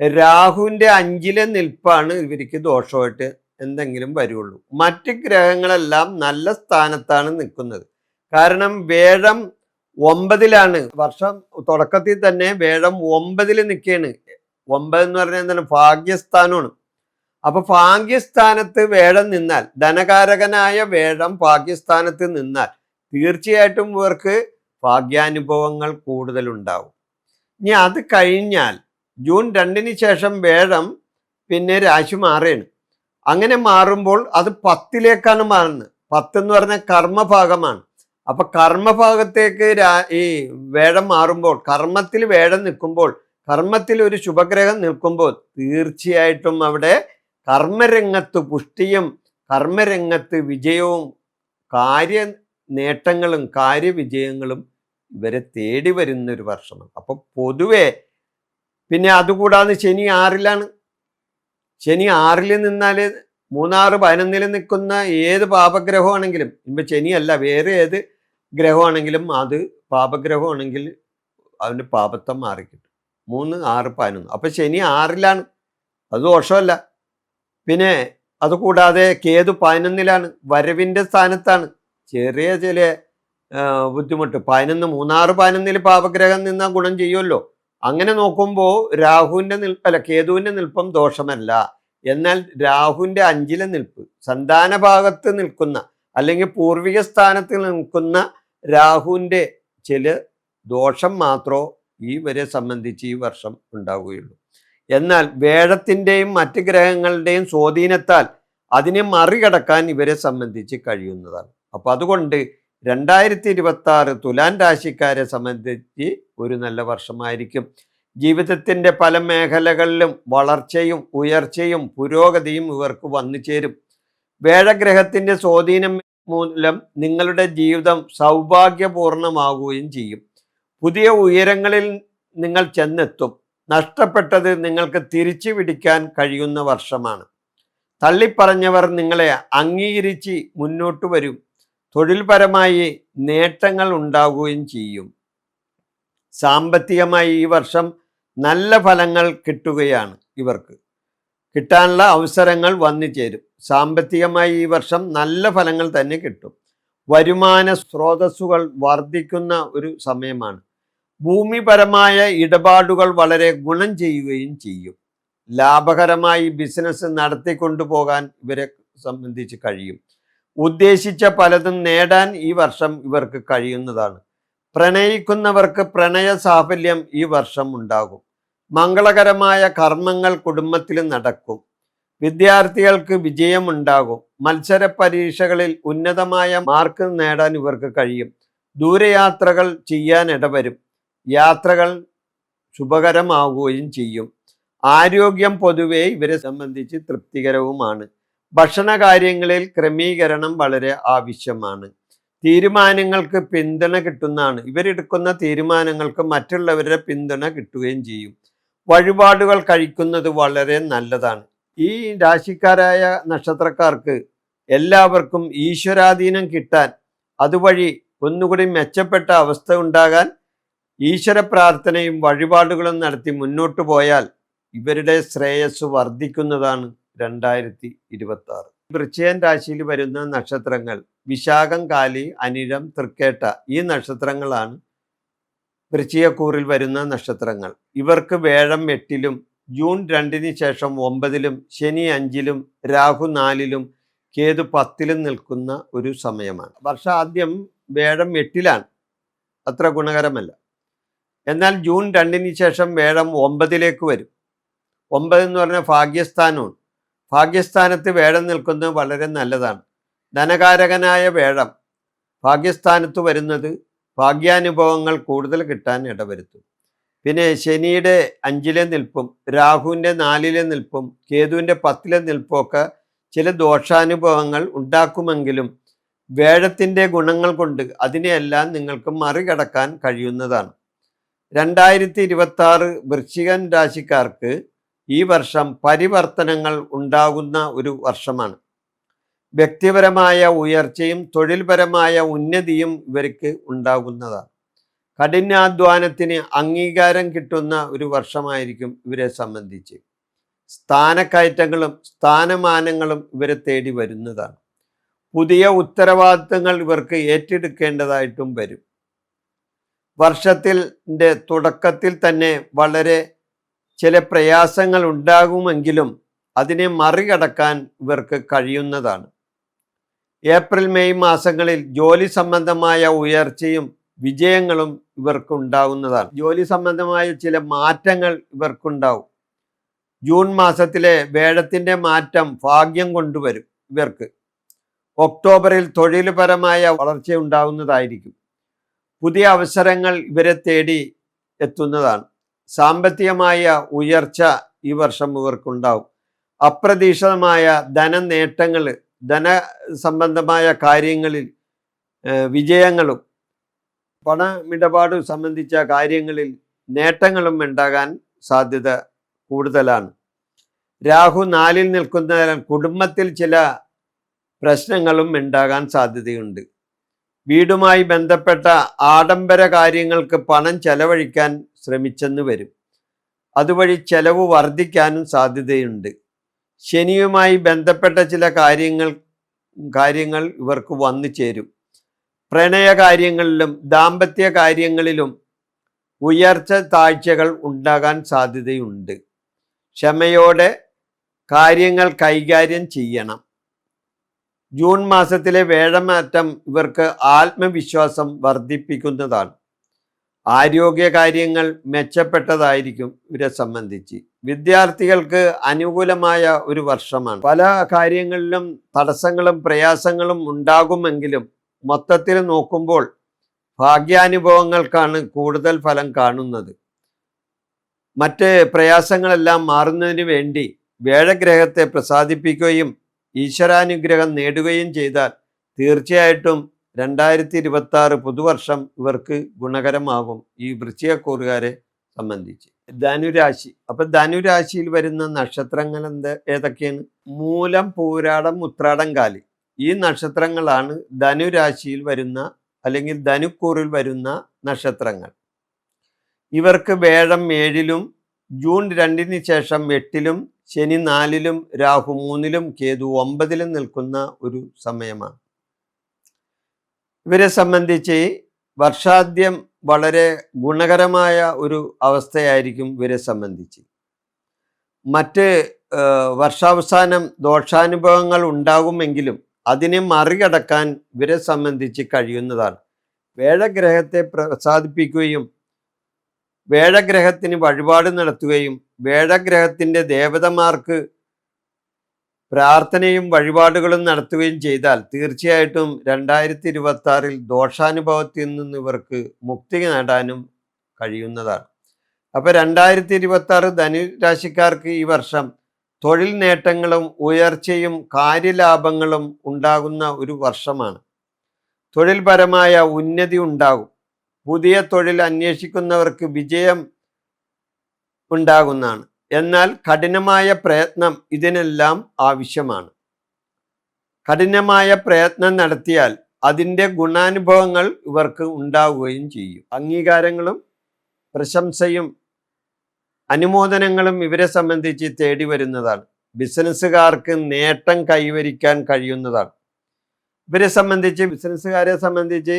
രാഹുവിൻ്റെ 5-ലെ നിൽപ്പാണ് ഇവർക്ക് ദോഷമായിട്ട് എന്തെങ്കിലും വരുള്ളൂ. മറ്റ് ഗ്രഹങ്ങളെല്ലാം നല്ല സ്ഥാനത്താണ് നിൽക്കുന്നത്. കാരണം വേഴം 9-ലാണ്. വർഷം തുടക്കത്തിൽ തന്നെ വേഴം 9-ൽ നിൽക്കുകയാണ്. 9 എന്ന് പറഞ്ഞാൽ എന്താണ്? ഭാഗ്യസ്ഥാനമാണ്. അപ്പൊ ഭാഗ്യസ്ഥാനത്ത് വേഴം നിന്നാൽ, ധനകാരകനായ വേഴം ഭാഗ്യസ്ഥാനത്ത് നിന്നാൽ തീർച്ചയായിട്ടും ഇവർക്ക് ഭാഗ്യാനുഭവങ്ങൾ കൂടുതലുണ്ടാവും. ഇനി അത് കഴിഞ്ഞാൽ ജൂൺ 2-ന് ശേഷം വേഴം പിന്നെ രാശി മാറുകയാണ്. അങ്ങനെ മാറുമ്പോൾ അത് 10-ലേക്കാണ് മാറുന്നത്. 10 എന്ന് പറഞ്ഞാൽ കർമ്മഭാഗമാണ്. അപ്പൊ കർമ്മഭാഗത്തേക്ക് ഈ വേഴം മാറുമ്പോൾ, കർമ്മത്തിൽ വേഴം നിൽക്കുമ്പോൾ, കർമ്മത്തിൽ ഒരു ശുഭഗ്രഹം നിൽക്കുമ്പോൾ തീർച്ചയായിട്ടും അവിടെ കർമ്മരംഗത്ത് പുഷ്ടിയും കർമ്മരംഗത്ത് വിജയവും കാര്യ നേട്ടങ്ങളും കാര്യവിജയങ്ങളും ഇവരെ തേടി വരുന്നൊരു വർഷമാണ്. അപ്പം പൊതുവെ പിന്നെ അതുകൂടാതെ ശനി 6-ലാണ്. ശനി 6-ൽ നിന്നാൽ 3, 6, 11-ൽ നിൽക്കുന്ന ഏത് പാപഗ്രഹമാണെങ്കിലും, ഇപ്പം ശനിയല്ല വേറെ ഏത് ഗ്രഹമാണെങ്കിലും അത് പാപഗ്രഹമാണെങ്കിൽ അതിൻ്റെ പാപത്വം മാറിക്കിട്ടും. 3, 6, 11. അപ്പം ശനി 6-ലാണ്, അത് ദോഷമല്ല. പിന്നെ അതുകൂടാതെ കേതു 11-ലാണ്, വരവിൻ്റെ സ്ഥാനത്താണ്. ചെറിയ ചില ബുദ്ധിമുട്ട്. 11 മൂന്നാറ് 11 പാപഗ്രഹം നിന്നാൽ ഗുണം ചെയ്യുമല്ലോ. അങ്ങനെ നോക്കുമ്പോൾ രാഹുവിൻ്റെ കേതുവിൻ്റെ നിൽപ്പം ദോഷമല്ല. എന്നാൽ രാഹുവിൻ്റെ 5ലെ നിൽപ്പ്, സന്താന ഭാഗത്ത് നിൽക്കുന്ന അല്ലെങ്കിൽ പൂർവിക സ്ഥാനത്ത് നിൽക്കുന്ന രാഹുവിൻ്റെ ചില ദോഷം മാത്രമേ ഇവരെ സംബന്ധിച്ച് ഈ വർഷം ഉണ്ടാവുകയുള്ളൂ. എന്നാൽ വേഴത്തിൻ്റെയും മറ്റ് ഗ്രഹങ്ങളുടെയും സ്വാധീനത്താൽ അതിനെ മറികടക്കാൻ ഇവരെ സംബന്ധിച്ച് കഴിയുന്നതാണ്. അപ്പോൾ അതുകൊണ്ട് 2026 തുലാൻ രാശിക്കാരെ സംബന്ധിച്ച് ഒരു നല്ല വർഷമായിരിക്കും. ജീവിതത്തിൻ്റെ പല മേഖലകളിലും വളർച്ചയും ഉയർച്ചയും പുരോഗതിയും ഇവർക്ക് വന്നു ചേരും. വേഴഗ്രഹത്തിൻ്റെ സ്വാധീനം മൂലം നിങ്ങളുടെ ജീവിതം സൗഭാഗ്യപൂർണമാകുകയും ചെയ്യും. പുതിയ ഉയരങ്ങളിൽ നിങ്ങൾ ചെന്നെത്തും. നഷ്ടപ്പെട്ടത് നിങ്ങൾക്ക് തിരിച്ചു പിടിക്കാൻ കഴിയുന്ന വർഷമാണ്. തള്ളിപ്പറഞ്ഞവർ നിങ്ങളെ അംഗീകരിച്ച് മുന്നോട്ട് വരും. തൊഴിൽപരമായി നേട്ടങ്ങൾ ഉണ്ടാകുകയും ചെയ്യും. സാമ്പത്തികമായി ഈ വർഷം നല്ല ഫലങ്ങൾ കിട്ടുകയാണ്. ഇവർക്ക് കിട്ടാനുള്ള അവസരങ്ങൾ വന്നു ചേരും. സാമ്പത്തികമായി ഈ വർഷം നല്ല ഫലങ്ങൾ തന്നെ കിട്ടും. വരുമാന സ്രോതസ്സുകൾ വർദ്ധിക്കുന്ന ഒരു സമയമാണ്. ഭൂമിപരമായ ഇടപാടുകൾ വളരെ ഗുണം ചെയ്യുകയും ചെയ്യും. ലാഭകരമായി ബിസിനസ് നടത്തിക്കൊണ്ടുപോകാൻ ഇവരെ സംബന്ധിച്ച് കഴിയും. ഉദ്ദേശിച്ച പലതും നേടാൻ ഈ വർഷം ഇവർക്ക് കഴിയുന്നതാണ്. പ്രണയിക്കുന്നവർക്ക് പ്രണയ സാഫല്യം ഈ വർഷം ഉണ്ടാകും. മംഗളകരമായ കർമ്മങ്ങൾ കുടുംബത്തിൽ നടക്കും. വിദ്യാർത്ഥികൾക്ക് വിജയമുണ്ടാകും. മത്സര പരീക്ഷകളിൽ ഉന്നതമായ മാർക്ക് നേടാൻ ഇവർക്ക് കഴിയും. ദൂരയാത്രകൾ ചെയ്യാൻ ഇടവരും. യാത്രകൾ ശുഭകരമാവുകയും ചെയ്യും. ആരോഗ്യം പൊതുവെ ഇവരെ സംബന്ധിച്ച് തൃപ്തികരവുമാണ്. ഭക്ഷണകാര്യങ്ങളിൽ ക്രമീകരണം വളരെ ആവശ്യമാണ്. തീരുമാനങ്ങൾക്ക് പിന്തുണ കിട്ടുന്നതാണ്. ഇവരെടുക്കുന്ന തീരുമാനങ്ങൾക്ക് മറ്റുള്ളവരുടെ പിന്തുണ കിട്ടുകയും ചെയ്യും. വഴിപാടുകൾ കഴിക്കുന്നത് വളരെ നല്ലതാണ്. ഈ രാശിക്കാരായ നക്ഷത്രക്കാർക്ക് എല്ലാവർക്കും ഈശ്വരാധീനം കിട്ടാൻ, അതുവഴി ഒന്നുകൂടി മെച്ചപ്പെട്ട അവസ്ഥ ഉണ്ടാകാൻ ഈശ്വര പ്രാർത്ഥനയും വഴിപാടുകളും നടത്തി മുന്നോട്ട് പോയാൽ ഇവരുടെ ശ്രേയസ് വർദ്ധിക്കുന്നതാണ് 2026. വൃശ്ചികൻ രാശിയിൽ വരുന്ന നക്ഷത്രങ്ങൾ വിശാഖം, കാലി, അനിഴം, തൃക്കേട്ട ഈ നക്ഷത്രങ്ങളാണ് വൃശ്ചികക്കൂറിൽ വരുന്ന നക്ഷത്രങ്ങൾ. ഇവർക്ക് വേഴം 8ലും ജൂൺ 2 ശേഷം 9ലും ശനി 5ലും രാഹു 4ലും കേതു 10ലും നിൽക്കുന്ന ഒരു സമയമാണ്. വർഷാദ്യം വേഴം 8ലാണ്, അത്ര ഗുണകരമല്ല. എന്നാൽ ജൂൺ 2 ശേഷം വേഴം 9ലേക്ക് വരും. 9 എന്ന് പറഞ്ഞാൽ ഭാഗ്യസ്ഥാനമാണ്. ഭാഗ്യസ്ഥാനത്ത് വേഴം നിൽക്കുന്നത് വളരെ നല്ലതാണ്. ധനകാരകനായ വേഴം ഭാഗ്യസ്ഥാനത്ത് വരുന്നത് ഭാഗ്യാനുഭവങ്ങൾ കൂടുതൽ കിട്ടാൻ ഇടവരുത്തും. പിന്നെ ശനിയുടെ 5ലെ നിൽപ്പും രാഹുവിൻ്റെ 4ലെ നിൽപ്പും കേതുവിൻ്റെ 10ലെ നിൽപ്പുമൊക്കെ ചില ദോഷാനുഭവങ്ങൾ ഉണ്ടാക്കുമെങ്കിലും വേഴത്തിൻ്റെ ഗുണങ്ങൾ കൊണ്ട് അതിനെയെല്ലാം നിങ്ങൾക്ക് മറികടക്കാൻ കഴിയുന്നതാണ്. 2026 വൃശ്ചികൻ രാശിക്കാർക്ക് ഈ വർഷം പരിവർത്തനങ്ങൾ ഉണ്ടാകുന്ന ഒരു വർഷമാണ്. വ്യക്തിപരമായ ഉയർച്ചയും തൊഴിൽപരമായ ഉന്നതിയും ഇവർക്ക് ഉണ്ടാകുന്നതാണ്. കഠിനാധ്വാനത്തിന് അംഗീകാരം കിട്ടുന്ന ഒരു വർഷമായിരിക്കും ഇവരെ സംബന്ധിച്ച്. സ്ഥാനക്കയറ്റങ്ങളും സ്ഥാനമാനങ്ങളും ഇവരെ തേടി വരുന്നതാണ്. പുതിയ ഉത്തരവാദിത്തങ്ങൾ ഇവർക്ക് ഏറ്റെടുക്കേണ്ടതായിട്ടും വരും. വർഷത്തിൻ്റെ തുടക്കത്തിൽ തന്നെ വളരെ ചില പ്രയാസങ്ങൾ ഉണ്ടാകുമെങ്കിലും അതിനെ മറികടക്കാൻ ഇവർക്ക് കഴിയുന്നതാണ്. ഏപ്രിൽ മെയ് മാസങ്ങളിൽ ജോലി സംബന്ധമായ ഉയർച്ചയും വിജയങ്ങളും ഇവർക്ക് ഉണ്ടാകുന്നതാണ്. ജോലി സംബന്ധമായ ചില മാറ്റങ്ങൾ ഇവർക്കുണ്ടാവും. ജൂൺ മാസത്തിലെ വേഴത്തിൻ്റെ മാറ്റം ഭാഗ്യം കൊണ്ടുവരും ഇവർക്ക്. ഒക്ടോബറിൽ തൊഴിൽപരമായ വളർച്ച ഉണ്ടാകുന്നതായിരിക്കും. പുതിയ അവസരങ്ങൾ ഇവരെ തേടി എത്തുന്നതാണ്. സാമ്പത്തികമായ ഉയർച്ച ഈ വർഷം ഇവർക്കുണ്ടാവും. അപ്രതീക്ഷിതമായ ധനനേട്ടങ്ങൾ, ധനസംബന്ധമായ കാര്യങ്ങളിൽ വിജയങ്ങളും പണമിടപാട് സംബന്ധിച്ച കാര്യങ്ങളിൽ നേട്ടങ്ങളും ഉണ്ടാകാൻ സാധ്യത കൂടുതലാണ്. രാഹു 4ൽ നിൽക്കുന്നതിനാൽ കുടുംബത്തിൽ ചില പ്രശ്നങ്ങളും ഉണ്ടാകാൻ സാധ്യതയുണ്ട്. വീടുമായി ബന്ധപ്പെട്ട ആഡംബര കാര്യങ്ങൾക്ക് പണം ചെലവഴിക്കാൻ ശ്രമിച്ചെന്ന് വരും. അതുവഴി ചെലവ് വർദ്ധിക്കാനും സാധ്യതയുണ്ട്. ശനിയുമായി ബന്ധപ്പെട്ട ചില കാര്യങ്ങൾ ഇവർക്ക് വന്നു ചേരും. പ്രണയകാര്യങ്ങളിലും ദാമ്പത്യ കാര്യങ്ങളിലും ഉയർച്ച താഴ്ചകൾ ഉണ്ടാകാൻ സാധ്യതയുണ്ട്. ക്ഷമയോടെ കാര്യങ്ങൾ കൈകാര്യം ചെയ്യണം. ജൂൺ മാസത്തിലെ വേഴമാറ്റം ഇവർക്ക് ആത്മവിശ്വാസം വർദ്ധിപ്പിക്കുന്നതാണ്. ആരോഗ്യകാര്യങ്ങൾ മെച്ചപ്പെട്ടതായിരിക്കും ഇവരെ സംബന്ധിച്ച്. വിദ്യാർത്ഥികൾക്ക് അനുകൂലമായ ഒരു വർഷമാണ്. പല കാര്യങ്ങളിലും തടസ്സങ്ങളും പ്രയാസങ്ങളും ഉണ്ടാകുമെങ്കിലും മൊത്തത്തിൽ നോക്കുമ്പോൾ ഭാഗ്യാനുഭവങ്ങൾക്കാണ് കൂടുതൽ ഫലം കാണുന്നത്. മറ്റ് പ്രയാസങ്ങളെല്ലാം മാറുന്നതിന് വേണ്ടി വേഴഗ്രഹത്തെ പ്രസാദിപ്പിക്കുകയും ഈശ്വരാനുഗ്രഹം നേടുകയും ചെയ്താൽ തീർച്ചയായിട്ടും 2026 പുതുവർഷം ഇവർക്ക് ഗുണകരമാകും ഈ വൃശ്ചികക്കൂറുകാരെ സംബന്ധിച്ച്. ധനുരാശി. അപ്പൊ ധനുരാശിയിൽ വരുന്ന നക്ഷത്രങ്ങൾ ഏതൊക്കെയാണ്? മൂലം, പൂരാടം, ഉത്രാടം, കാലി. ഈ നക്ഷത്രങ്ങളാണ് ധനുരാശിയിൽ വരുന്ന അല്ലെങ്കിൽ ധനുക്കൂറിൽ വരുന്ന നക്ഷത്രങ്ങൾ. ഇവർക്ക് വേഴം 7-ലും ജൂൺ 2-ന് ശേഷം 8-ലും ശനി 4-ലും രാഹു 3-ലും കേതു 9-ലും നിൽക്കുന്ന ഒരു സമയമാണ്. ഇവരെ സംബന്ധിച്ച് വർഷാദ്യം വളരെ ഗുണകരമായ ഒരു അവസ്ഥയായിരിക്കും ഇവരെ സംബന്ധിച്ച്. മറ്റ് വർഷാവസാനം ദോഷാനുഭവങ്ങൾ ഉണ്ടാകുമെങ്കിലും അതിനെ മറികടക്കാൻ ഇവരെ സംബന്ധിച്ച് കഴിയുന്നതാണ്. വേഴഗ്രഹത്തെ പ്രസാദിപ്പിക്കുകയും വേഴഗ്രഹത്തിന് വഴിപാട് നടത്തുകയും വേഴഗ്രഹത്തിൻ്റെ ദേവതമാർക്ക് പ്രാർത്ഥനയും വഴിപാടുകളും നടത്തുകയും ചെയ്താൽ തീർച്ചയായിട്ടും 2026 ദോഷാനുഭവത്തിൽ നിന്ന് ഇവർക്ക് മുക്തി നേടാനും കഴിയുന്നതാണ്. അപ്പോൾ 2026 ധനുരാശിക്കാർക്ക് ഈ വർഷം തൊഴിൽ നേട്ടങ്ങളും ഉയർച്ചയും കാര്യലാഭങ്ങളും ഉണ്ടാകുന്ന ഒരു വർഷമാണ്. തൊഴിൽപരമായ ഉന്നതി ഉണ്ടാകും. പുതിയ തൊഴിൽ അന്വേഷിക്കുന്നവർക്ക് വിജയം ഉണ്ടാകുന്നതാണ്. എന്നാൽ കഠിനമായ പ്രയത്നം ഇതിനെല്ലാം ആവശ്യമാണ്. കഠിനമായ പ്രയത്നം നടത്തിയാൽ അതിൻ്റെ ഗുണാനുഭവങ്ങൾ ഇവർക്ക് ഉണ്ടാവുകയും ചെയ്യും. അംഗീകാരങ്ങളും പ്രശംസയും അനുമോദനങ്ങളും ഇവരെ സംബന്ധിച്ച് തേടി വരുന്നതാണ്. ബിസിനസ്സുകാർക്ക് നേട്ടം കൈവരിക്കാൻ കഴിയുന്നതാണ്. ഇവരെ സംബന്ധിച്ച് ബിസിനസ്സുകാരെ സംബന്ധിച്ച്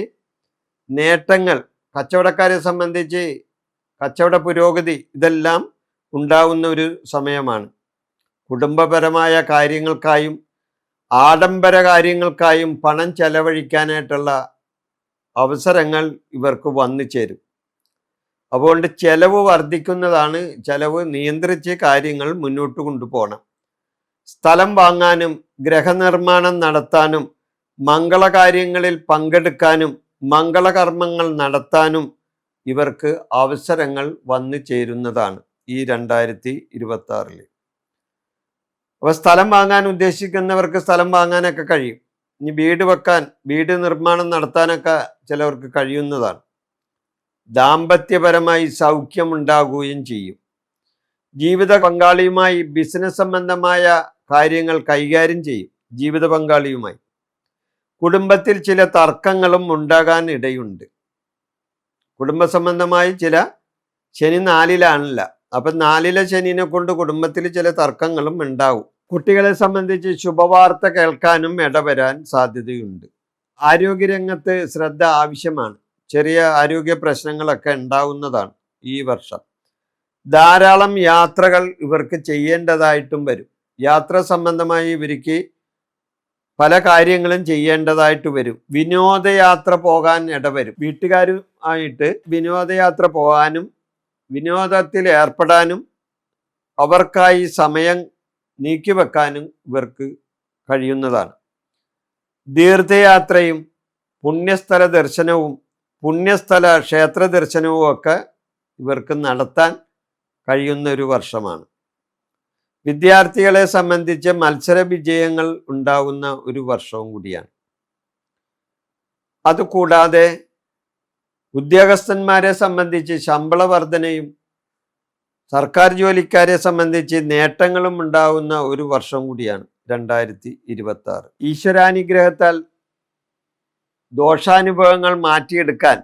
നേട്ടങ്ങൾ, കച്ചവടക്കാരെ സംബന്ധിച്ച് കച്ചവട പുരോഗതി ഇതെല്ലാം ഉണ്ടാവുന്ന ഒരു സമയമാണ്. കുടുംബപരമായ കാര്യങ്ങൾക്കായും ആഡംബര കാര്യങ്ങൾക്കായും പണം ചെലവഴിക്കാനായിട്ടുള്ള അവസരങ്ങൾ ഇവർക്ക് വന്നു ചേരും. അതുകൊണ്ട് ചെലവ് വർദ്ധിക്കുന്നതാണ്. ചെലവ് നിയന്ത്രിച്ച് കാര്യങ്ങൾ മുന്നോട്ട് കൊണ്ടുപോകണം. സ്ഥലം വാങ്ങാനും ഗ്രഹനിർമ്മാണം നടത്താനും മംഗളകാര്യങ്ങളിൽ പങ്കെടുക്കാനും മംഗളകർമ്മങ്ങൾ നടത്താനും ഇവർക്ക് അവസരങ്ങൾ വന്നു ചേരുന്നതാണ് ഈ 2026. അപ്പോൾ സ്ഥലം വാങ്ങാൻ ഉദ്ദേശിക്കുന്നവർക്ക് സ്ഥലം വാങ്ങാനൊക്കെ കഴിയും. ഇനി വീട് വെക്കാൻ, വീട് നിർമ്മാണം നടത്താനൊക്കെ ചിലവർക്ക് കഴിയുന്നതാണ്. ദാമ്പത്യപരമായി സൗഖ്യമുണ്ടാകുകയും ചെയ്യും. ജീവിത പങ്കാളിയുമായി ബിസിനസ് സംബന്ധമായ കാര്യങ്ങൾ കൈകാര്യം ചെയ്യും. ജീവിത പങ്കാളിയുമായി കുടുംബത്തിൽ ചില തർക്കങ്ങളും ഉണ്ടാകാൻ ഇടയുണ്ട്. കുടുംബ സംബന്ധമായി ചില ശനി 4-ലാണല്ല. അപ്പം 4-ലെ ശനിനെ കൊണ്ട് കുടുംബത്തിൽ ചില തർക്കങ്ങളും ഉണ്ടാവും. കുട്ടികളെ സംബന്ധിച്ച് ശുഭവാർത്ത കേൾക്കാനും ഇടവരാൻ സാധ്യതയുണ്ട്. ആരോഗ്യരംഗത്ത് ശ്രദ്ധ ആവശ്യമാണ്. ചെറിയ ആരോഗ്യ പ്രശ്നങ്ങളൊക്കെ ഉണ്ടാവുന്നതാണ് ഈ വർഷം. ധാരാളം യാത്രകൾ ഇവർക്ക് ചെയ്യേണ്ടതായിട്ടും വരും. യാത്ര സംബന്ധമായി ഇവർക്ക് പല കാര്യങ്ങളും ചെയ്യേണ്ടതായിട്ട് വരും. വിനോദയാത്ര പോകാൻ ഇടവരും. വീട്ടുകാരുമായിട്ട് വിനോദയാത്ര പോകാനും വിനോദത്തിൽ ഏർപ്പെടാനും അവർക്കായി സമയം നീക്കിവെക്കാനും ഇവർക്ക് കഴിയുന്നതാണ്. ദീർഘയാത്രയും പുണ്യസ്ഥല ദർശനവും പുണ്യസ്ഥല ക്ഷേത്ര ദർശനവും ഒക്കെ ഇവർക്ക് നടത്താൻ കഴിയുന്ന ഒരു വർഷമാണ്. വിദ്യാർത്ഥികളെ സംബന്ധിച്ച് മത്സര വിജയങ്ങൾ ഉണ്ടാകുന്ന ഒരു വർഷവും കൂടിയാണ്. അതുകൂടാതെ ഉദ്യോഗസ്ഥന്മാരെ സംബന്ധിച്ച് ശമ്പള വർധനയും സർക്കാർ ജോലിക്കാരെ സംബന്ധിച്ച് നേട്ടങ്ങളും ഉണ്ടാകുന്ന ഒരു വർഷം കൂടിയാണ് 2026. ഈശ്വരാനുഗ്രഹത്താൽ ദോഷാനുഭവങ്ങൾ മാറ്റിയെടുക്കാൻ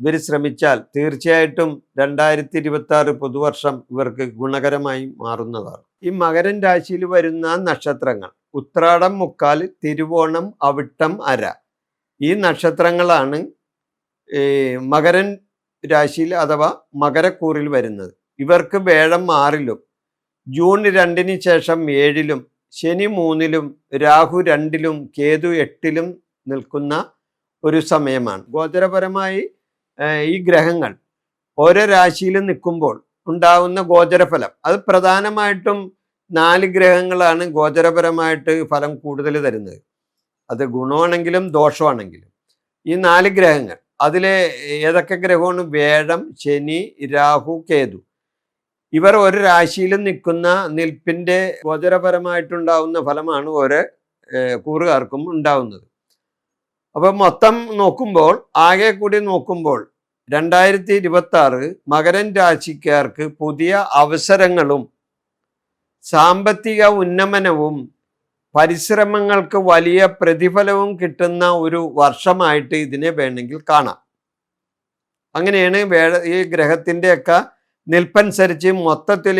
ഇവർ ശ്രമിച്ചാൽ തീർച്ചയായിട്ടും 2026 പുതുവർഷം ഇവർക്ക് ഗുണകരമായി മാറുന്നതാണ്. ഈ മകരൻ രാശിയിൽ വരുന്ന നക്ഷത്രങ്ങൾ ഉത്രാടം, മുക്കാൽ, തിരുവോണം, അവിട്ടം, അര. ഈ നക്ഷത്രങ്ങളാണ് മകരൻ രാശിയിൽ അഥവാ മകരക്കൂറിൽ വരുന്നത്. ഇവർക്ക് വേഴം 6-ലും, ജൂൺ 2-ന് ശേഷം 7-ലും, ശനി 3-ലും, രാഹു 2-ലും, കേതു 8-ലും നിൽക്കുന്ന ഒരു സമയമാണ്. ഗോചരപരമായി ഈ ഗ്രഹങ്ങൾ ഓരോ രാശിയിലും നിൽക്കുമ്പോൾ ഉണ്ടാകുന്ന ഗോചരഫലം, അത് പ്രധാനമായിട്ടും 4 ഗ്രഹങ്ങളാണ് ഗോചരപരമായിട്ട് ഫലം കൂടുതൽ തരുന്നത്. അത് ഗുണമാണെങ്കിലും ദോഷമാണെങ്കിലും ഈ 4 ഗ്രഹങ്ങൾ, അതിലെ ഏതൊക്കെ ഗ്രഹമാണ്? വേഴം, ശനി, രാഹു, കേതു. ഇവർ ഒരു രാശിയിലും നിൽക്കുന്ന നിൽപ്പിൻ്റെ ഗോചരപരമായിട്ടുണ്ടാവുന്ന ഫലമാണ് ഓരോ കൂറുകാർക്കും ഉണ്ടാവുന്നത്. അപ്പം മൊത്തം നോക്കുമ്പോൾ, ആകെ കൂടി നോക്കുമ്പോൾ 2026 മകരൻ രാശിക്കാർക്ക് പുതിയ അവസരങ്ങളും സാമ്പത്തിക ഉന്നമനവും പരിശ്രമങ്ങൾക്ക് വലിയ പ്രതിഫലവും കിട്ടുന്ന ഒരു വർഷമായിട്ട് ഇതിനെ വേണമെങ്കിൽ കാണാം. അങ്ങനെയാണ് ഈ ഗ്രഹത്തിൻ്റെയൊക്കെ നിൽപ്പനുസരിച്ച് മൊത്തത്തിൽ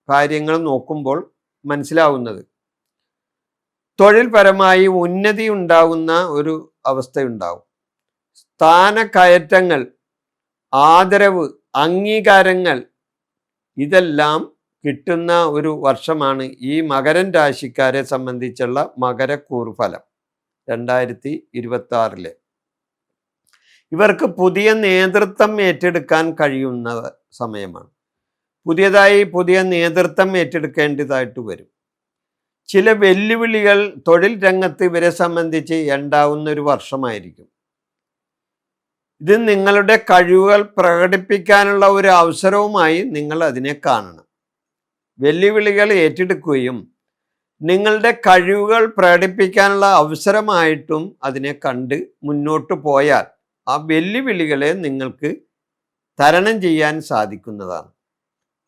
കാര്യങ്ങൾ നോക്കുമ്പോൾ മനസ്സിലാവുന്നത്. തൊഴിൽപരമായി ഉന്നതി ഉണ്ടാകുന്ന ഒരു അവസ്ഥയുണ്ടാവും. സ്ഥാനക്കയറ്റങ്ങൾ, ആദരവ്, അംഗീകാരങ്ങൾ ഇതെല്ലാം കിട്ടുന്ന ഒരു വർഷമാണ് ഈ മകരൻ രാശിക്കാരെ സംബന്ധിച്ചുള്ള മകരക്കൂറ് ഫലം 2026. ഇവർക്ക് പുതിയ നേതൃത്വം ഏറ്റെടുക്കാൻ കഴിയുന്ന സമയമാണ്. പുതിയ നേതൃത്വം ഏറ്റെടുക്കേണ്ടതായിട്ട് വരും. ചില വെല്ലുവിളികൾ തൊഴിൽ രംഗത്ത് ഇവരെ സംബന്ധിച്ച് ഉണ്ടാവുന്ന ഒരു വർഷമായിരിക്കും. ഇത് നിങ്ങളുടെ കഴിവുകൾ പ്രകടിപ്പിക്കാനുള്ള ഒരു അവസരവുമായി നിങ്ങൾ അതിനെ കാണണം. വെല്ലുവിളികൾ ഏറ്റെടുക്കുകയും നിങ്ങളുടെ കഴിവുകൾ പ്രകടിപ്പിക്കാനുള്ള അവസരമായിട്ടും അതിനെ കണ്ട് മുന്നോട്ട് പോയാൽ ആ വെല്ലുവിളികളെ നിങ്ങൾക്ക് തരണം ചെയ്യാൻ സാധിക്കുന്നതാണ്.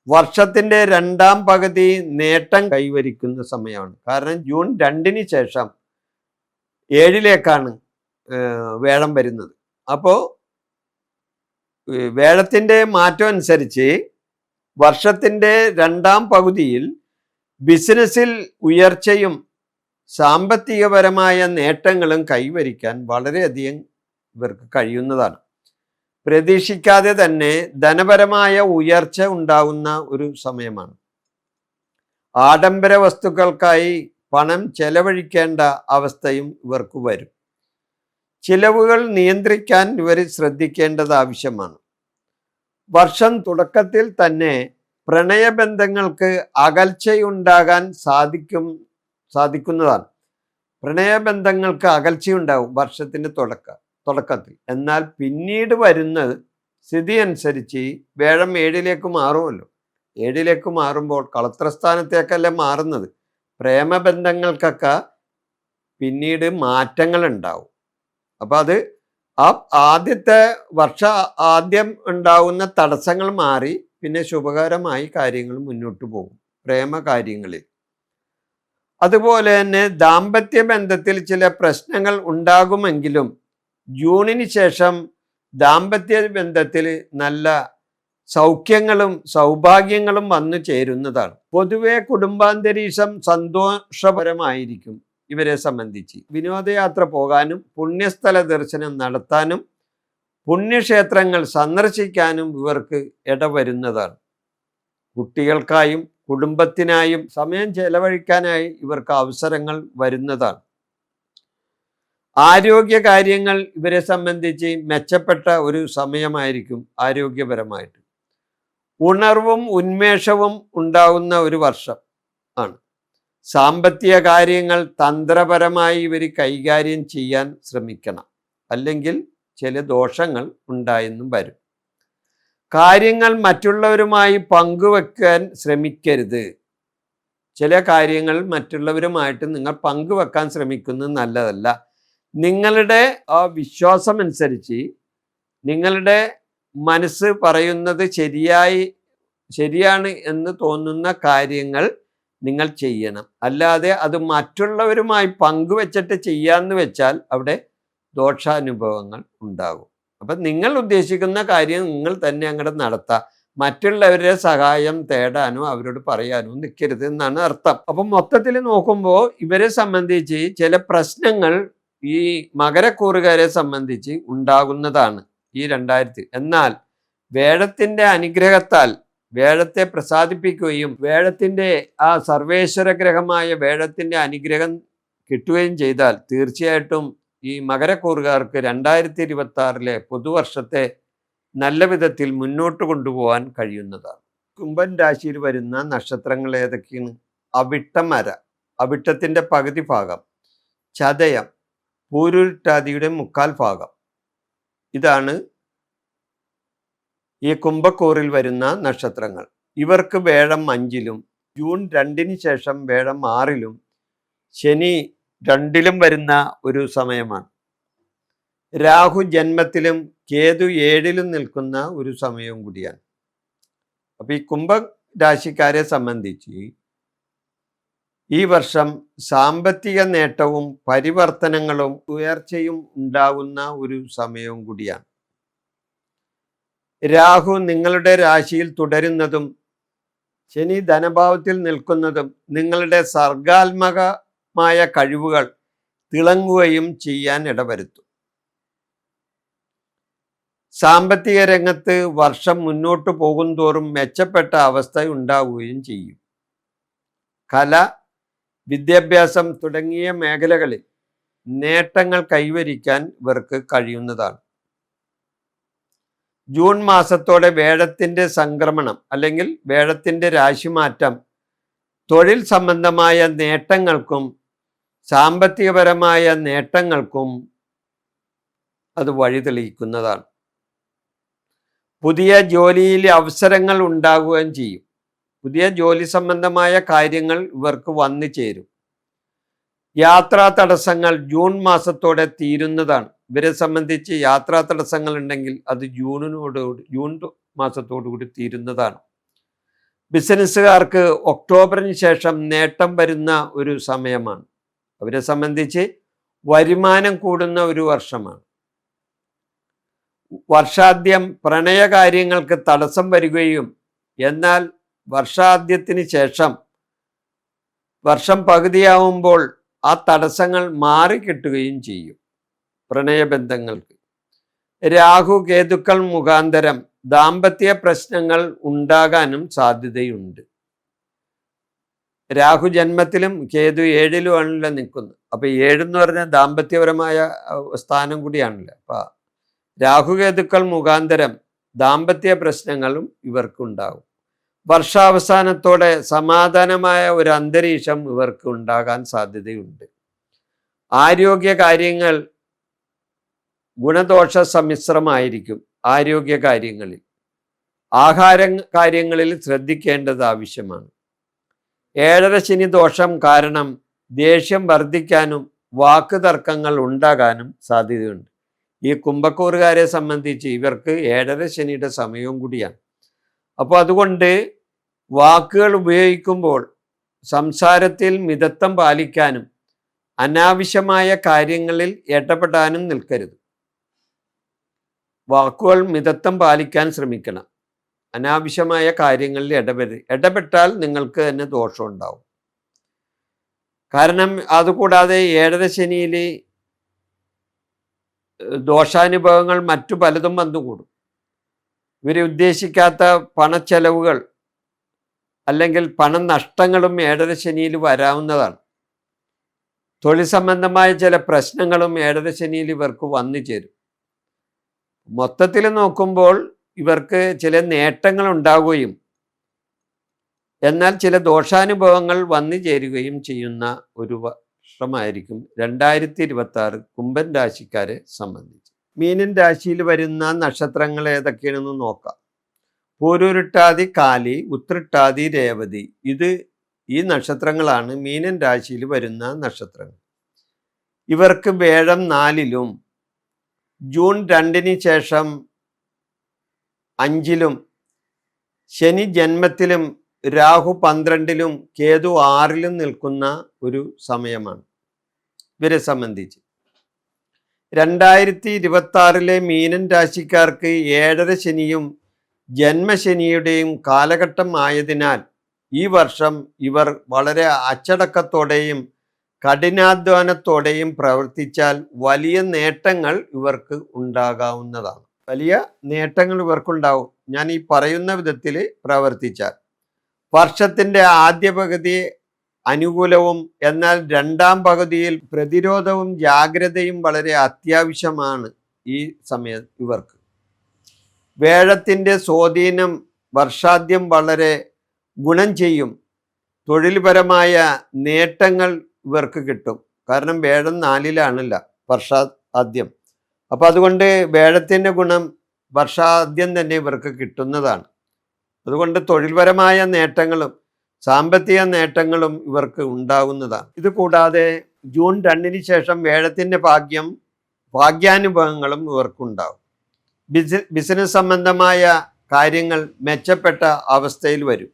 വർഷത്തിൻ്റെ 2ാം പകുതി നേട്ടം കൈവരിക്കുന്ന സമയമാണ്. കാരണം ജൂൺ 2-ന് ശേഷം 7-ലേക്കാണ് വേഴം വരുന്നത്. അപ്പോൾ വേഴത്തിൻ്റെ മാറ്റം അനുസരിച്ച് വർഷത്തിൻ്റെ 2ാം പകുതിയിൽ ബിസിനസ്സിൽ ഉയർച്ചയും സാമ്പത്തികപരമായ നേട്ടങ്ങളും കൈവരിക്കാൻ വളരെയധികം ഇവർക്ക് കഴിയുന്നതാണ്. പ്രതീക്ഷിക്കാതെ തന്നെ ധനപരമായ ഉയർച്ച ഉണ്ടാകുന്ന ഒരു സമയമാണ്. ആഡംബര വസ്തുക്കൾക്കായി പണം ചെലവഴിക്കേണ്ട അവസ്ഥയും ഇവർക്ക് വരും. ചിലവുകൾ നിയന്ത്രിക്കാൻ ഇവർ ശ്രദ്ധിക്കേണ്ടത് ആവശ്യമാണ്. വർഷം തുടക്കത്തിൽ തന്നെ പ്രണയബന്ധങ്ങൾക്ക് അകൽച്ചയുണ്ടാകാൻ സാധിക്കുന്നതാണ്. പ്രണയബന്ധങ്ങൾക്ക് അകൽച്ചയുണ്ടാകും വർഷത്തിൻ്റെ തുടക്കത്തിൽ. എന്നാൽ പിന്നീട് വരുന്ന സ്ഥിതി അനുസരിച്ച് വേഴം 7-ലേക്ക് മാറുമല്ലോ. 7-ലേക്ക് മാറുമ്പോൾ കളത്രസ്ഥാനത്തേക്കല്ല മാറുന്നത്. പ്രേമബന്ധങ്ങൾക്കൊക്കെ പിന്നീട് മാറ്റങ്ങൾ ഉണ്ടാവും. അപ്പം അത് ആദ്യത്തെ ആദ്യം ഉണ്ടാവുന്ന തടസ്സങ്ങൾ മാറി പിന്നെ ശുഭകരമായി കാര്യങ്ങൾ മുന്നോട്ട് പോകും പ്രേമകാര്യങ്ങളിൽ. അതുപോലെ തന്നെ ദാമ്പത്യ ബന്ധത്തിൽ ചില പ്രശ്നങ്ങൾ ഉണ്ടാകുമെങ്കിലും ജൂണിന് ശേഷം ദാമ്പത്യ ബന്ധത്തിൽ നല്ല സൗഖ്യങ്ങളും സൗഭാഗ്യങ്ങളും വന്നു ചേരുന്നതാണ്. പൊതുവെ കുടുംബാന്തരീക്ഷം സന്തോഷപരമായിരിക്കും ഇവരെ സംബന്ധിച്ച്. വിനോദയാത്ര പോകാനും പുണ്യസ്ഥല ദർശനം നടത്താനും പുണ്യക്ഷേത്രങ്ങൾ സന്ദർശിക്കാനും ഇവർക്ക് ഇടവരുന്നതാണ്. കുട്ടികൾക്കായും കുടുംബത്തിനായും സമയം ചെലവഴിക്കാനായി ഇവർക്ക് അവസരങ്ങൾ വരുന്നതാണ്. ആരോഗ്യ കാര്യങ്ങൾ ഇവരെ സംബന്ധിച്ച് മെച്ചപ്പെട്ട ഒരു സമയമായിരിക്കും. ആരോഗ്യപരമായിട്ട് ഉണർവും ഉന്മേഷവും ഉണ്ടാകുന്ന ഒരു വർഷം ആണ്. സാമ്പത്തിക കാര്യങ്ങൾ തന്ത്രപരമായി ഇവർ കൈകാര്യം ചെയ്യാൻ ശ്രമിക്കണം, അല്ലെങ്കിൽ ചില ദോഷങ്ങൾ ഉണ്ടായെന്നും വരും. കാര്യങ്ങൾ മറ്റുള്ളവരുമായി പങ്കുവെക്കാൻ ശ്രമിക്കരുത്. ചില കാര്യങ്ങൾ മറ്റുള്ളവരുമായിട്ട് നിങ്ങൾ പങ്കുവെക്കാൻ ശ്രമിക്കുന്നത് നല്ലതല്ല. നിങ്ങളുടെ ആ വിശ്വാസമനുസരിച്ച് നിങ്ങളുടെ മനസ്സ് പറയുന്നത് ശരിയാണ് എന്ന് തോന്നുന്ന കാര്യങ്ങൾ നിങ്ങൾ ചെയ്യണം. അല്ലാതെ അത് മറ്റുള്ളവരുമായി പങ്കുവെച്ചിട്ട് ചെയ്യാന്ന് വെച്ചാൽ അവിടെ ദോഷാനുഭവങ്ങൾ ഉണ്ടാകും. അപ്പം നിങ്ങൾ ഉദ്ദേശിക്കുന്ന കാര്യം നിങ്ങൾ തന്നെ അങ്ങോട്ട് നടത്താം. മറ്റുള്ളവരുടെ സഹായം തേടാനോ അവരോട് പറയാനോ നിൽക്കരുത് എന്നാണ് അർത്ഥം. അപ്പം മൊത്തത്തിൽ നോക്കുമ്പോൾ ഇവരെ സംബന്ധിച്ച് ചില പ്രശ്നങ്ങൾ ഈ മകരക്കൂറുകാരെ സംബന്ധിച്ച് ഉണ്ടാകുന്നതാണ് ഈ 2000. എന്നാൽ വേഴത്തിന്റെ അനുഗ്രഹത്താൽ വേഴത്തെ പ്രസാദിപ്പിക്കുകയും വേഴത്തിന്റെ ആ സർവേശ്വര ഗ്രഹമായ വേഴത്തിന്റെ അനുഗ്രഹം കിട്ടുകയും ചെയ്താൽ തീർച്ചയായിട്ടും ഈ മകരക്കൂറുകാർക്ക് 2026 പുതുവർഷത്തെ നല്ല വിധത്തിൽ മുന്നോട്ട് കൊണ്ടുപോകാൻ കഴിയുന്നതാണ്. കുംഭൻ രാശിയിൽ വരുന്ന നക്ഷത്രങ്ങൾ ഏതൊക്കെയാണ്? അവിട്ടമര, അവിട്ടത്തിന്റെ പകുതി ഭാഗം, ചതയം, പൂരുരുട്ടാതിയുടെ 1/4 ഭാഗം. ഇതാണ് ഈ കുംഭക്കൂറിൽ വരുന്ന നക്ഷത്രങ്ങൾ. ഇവർക്ക് വേഴം 5-ലും ജൂൺ 2 ശേഷം വേഴം 6-ലും ശനി 2-ലും വരുന്ന ഒരു സമയമാണ്. രാഹു ജന്മത്തിലും കേതു 7-ലും നിൽക്കുന്ന ഒരു സമയവും കൂടിയാണ്. അപ്പൊ ഈ കുംഭ രാശിക്കാരെ സംബന്ധിച്ച് ഈ വർഷം സാമ്പത്തിക നേട്ടവും പരിവർത്തനങ്ങളും ഉയർച്ചയും ഉണ്ടാകുന്ന ഒരു സമയവും കൂടിയാണ്. രാഹു നിങ്ങളുടെ രാശിയിൽ തുടരുന്നതും ശനി ധനഭാവത്തിൽ നിൽക്കുന്നതും നിങ്ങളുടെ സർഗാത്മകമായ കഴിവുകൾ തിളങ്ങുകയും ചെയ്യാൻ ഇടവരുത്തും. സാമ്പത്തിക രംഗത്ത് വർഷം മുന്നോട്ട് പോകുന്തോറും മെച്ചപ്പെട്ട അവസ്ഥ ഉണ്ടാവുകയും ചെയ്യും. കല, വിദ്യാഭ്യാസം തുടങ്ങിയ മേഖലകളിൽ നേട്ടങ്ങൾ കൈവരിക്കാൻ ഇവർക്ക് കഴിയുന്നതാണ്. ജൂൺ മാസത്തോടെ വേഴത്തിന്റെ സംക്രമണം അല്ലെങ്കിൽ വേഴത്തിന്റെ രാശിമാറ്റം തൊഴിൽ സംബന്ധമായ നേട്ടങ്ങൾക്കും സാമ്പത്തികപരമായ നേട്ടങ്ങൾക്കും അത് വഴിതെളിയിക്കുന്നതാണ്. പുതിയ ജോലിയിൽ അവസരങ്ങൾ ഉണ്ടാകുകയും ചെയ്യും. പുതിയ ജോലി സംബന്ധമായ കാര്യങ്ങൾ ഇവർക്ക് വന്നു ചേരും. യാത്രാ തടസ്സങ്ങൾ ജൂൺ മാസത്തോടെ തീരുന്നതാണ്. ഇവരെ സംബന്ധിച്ച് യാത്രാ തടസ്സങ്ങൾ ഉണ്ടെങ്കിൽ അത് ജൂൺ മാസത്തോടുകൂടി തീരുന്നതാണ്. ബിസിനസ്സുകാർക്ക് ഒക്ടോബറിന് ശേഷം നേട്ടം വരുന്ന ഒരു സമയമാണ്. അവരെ സംബന്ധിച്ച് വരുമാനം കൂടുന്ന ഒരു വർഷമാണ്. വർഷാദ്യം പ്രണയകാര്യങ്ങൾക്ക് തടസ്സം വരികയും എന്നാൽ വർഷാദ്യത്തിന് ശേഷം വർഷം പകുതിയാവുമ്പോൾ ആ തടസ്സങ്ങൾ മാറിക്കിട്ടുകയും ചെയ്യും. പ്രണയബന്ധങ്ങൾക്ക് രാഹു കേതുക്കൾ മുഖാന്തരം ദാമ്പത്യ പ്രശ്നങ്ങൾ ഉണ്ടാകാനും സാധ്യതയുണ്ട്. രാഹു ജന്മത്തിലും കേതു 7-ലുമാണല്ലോ നിൽക്കുന്നത്. അപ്പൊ 7 എന്ന് പറഞ്ഞാൽ ദാമ്പത്യപരമായ സ്ഥാനം കൂടിയാണല്ലോ. അപ്പൊ രാഹുകേതുക്കൾ മുഖാന്തരം ദാമ്പത്യ പ്രശ്നങ്ങളും ഇവർക്കുണ്ടാകും. വർഷാവസാനത്തോടെ സമാധാനമായ ഒരു അന്തരീക്ഷം ഇവർക്ക് ഉണ്ടാകാൻ സാധ്യതയുണ്ട്. ആരോഗ്യ കാര്യങ്ങൾ ഗുണദോഷ സമ്മിശ്രമായിരിക്കും. ആരോഗ്യ കാര്യങ്ങളിൽ ആഹാര കാര്യങ്ങളിൽ ശ്രദ്ധിക്കേണ്ടത് ആവശ്യമാണ്. 7.5 ശനി ദോഷം കാരണം ദേഷ്യം വർദ്ധിക്കാനും വാക്ക് തർക്കങ്ങൾ ഉണ്ടാകാനും സാധ്യതയുണ്ട്. ഈ കുംഭക്കൂറുകാരെ സംബന്ധിച്ച് ഇവർക്ക് 7.5 ശനിയുടെ സമയവും കൂടിയാണ്. അപ്പോൾ അതുകൊണ്ട് വാക്കുകൾ ഉപയോഗിക്കുമ്പോൾ സംസാരത്തിൽ മിതത്വം പാലിക്കാനും അനാവശ്യമായ കാര്യങ്ങളിൽ ഇടപെടാനും നിൽക്കരുത്. വാക്കുകൾ മിതത്വം പാലിക്കാൻ ശ്രമിക്കണം. അനാവശ്യമായ കാര്യങ്ങളിൽ ഇടപെട്ടാൽ നിങ്ങൾക്ക് തന്നെ ദോഷം ഉണ്ടാവും. കാരണം അതുകൂടാതെ 7.5 ശനിയിൽ ദോഷാനുഭവങ്ങൾ മറ്റു പലതും വന്നുകൂടും. ഇവരെ ഉദ്ദേശിക്കാത്ത പണച്ചെലവുകൾ അല്ലെങ്കിൽ പണനഷ്ടങ്ങളും 7.5 ശനിയിൽ വരാവുന്നതാണ്. തൊഴിൽ സംബന്ധമായ ചില പ്രശ്നങ്ങളും 7.5 ശനിയിൽ ഇവർക്ക് വന്നു ചേരും. മൊത്തത്തിൽ നോക്കുമ്പോൾ ഇവർക്ക് ചില നേട്ടങ്ങൾ ഉണ്ടാവുകയും എന്നാൽ ചില ദോഷാനുഭവങ്ങൾ വന്നു ചേരുകയും ചെയ്യുന്ന ഒരു വർഷമായിരിക്കും 2026 കുംഭൻ രാശിക്കാരെ സംബന്ധിച്ച്. മീനൻ രാശിയിൽ വരുന്ന നക്ഷത്രങ്ങൾ ഏതൊക്കെയാണെന്ന് നോക്കാം. പൂരുരുട്ടാതി, കാലി, ഉത്രട്ടാതി, രേവതി. ഈ നക്ഷത്രങ്ങളാണ് മീനൻ രാശിയിൽ വരുന്ന നക്ഷത്രങ്ങൾ. ഇവർക്ക് വേഴം 4-ലും ജൂൺ 2 ശേഷം 5-ലും ശനി ജന്മത്തിലും രാഹു 12-ലും കേതു 6-ലും നിൽക്കുന്ന ഒരു സമയമാണ് ഇവരെ സംബന്ധിച്ച്. 2026 മീനൻ രാശിക്കാർക്ക് 7.5 ശനിയും ജന്മശനിയുടെയും കാലഘട്ടം ആയതിനാൽ ഈ വർഷം ഇവർ വളരെ അച്ചടക്കത്തോടെയും കഠിനാധ്വാനത്തോടെയും പ്രവർത്തിച്ചാൽ വലിയ നേട്ടങ്ങൾ ഇവർക്ക് ഉണ്ടാകാവുന്നതാണ്. വലിയ നേട്ടങ്ങൾ ഇവർക്കുണ്ടാവും ഞാൻ ഈ പറയുന്ന വിധത്തിൽ പ്രവർത്തിച്ചാൽ. വർഷത്തിൻ്റെ ആദ്യ പകുതി അനുകൂലവും എന്നാൽ രണ്ടാം പകുതിയിൽ പ്രതിരോധവും ജാഗ്രതയും വളരെ അത്യാവശ്യമാണ് ഈ സമയം ഇവർക്ക്. വേഴത്തിൻ്റെ സ്വാധീനം വർഷാദ്യം വളരെ ഗുണം ചെയ്യും. തൊഴിൽപരമായ നേട്ടങ്ങൾ ഇവർക്ക് കിട്ടും. കാരണം വേഴം 4-ലാണല്ല വർഷാദ്യം. അപ്പം അതുകൊണ്ട് വേഴത്തിൻ്റെ ഗുണം വർഷാദ്യം തന്നെ ഇവർക്ക് കിട്ടുന്നതാണ്. അതുകൊണ്ട് തൊഴിൽപരമായ നേട്ടങ്ങളും സാമ്പത്തിക നേട്ടങ്ങളും ഇവർക്ക് ഉണ്ടാകുന്നതാണ്. ഇത് കൂടാതെ ജൂൺ 2-ന് ശേഷം വേഴത്തിൻ്റെ ഭാഗ്യാനുഭവങ്ങളും ഇവർക്കുണ്ടാകും. ബിസിനസ് സംബന്ധമായ കാര്യങ്ങൾ മെച്ചപ്പെട്ട അവസ്ഥയിൽ വരും.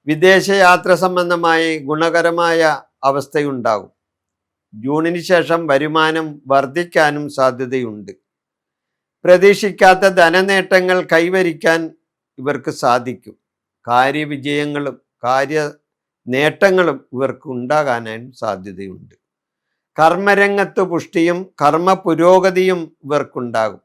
വിദേശയാത്ര സംബന്ധമായി ഗുണകരമായ അവസ്ഥയുണ്ടാകും. ജൂണിന് ശേഷം വരുമാനം വർദ്ധിക്കാനും സാധ്യതയുണ്ട്. പ്രതീക്ഷിക്കാത്ത ധനനേട്ടങ്ങൾ കൈവരിക്കാൻ ഇവർക്ക് സാധിക്കും. കാര്യവിജയങ്ങളും നേട്ടങ്ങളും ഇവർക്ക് ഉണ്ടാകാനും സാധ്യതയുണ്ട്. കർമ്മരംഗത്ത് പുഷ്ടിയും കർമ്മ പുരോഗതിയും ഇവർക്കുണ്ടാകും.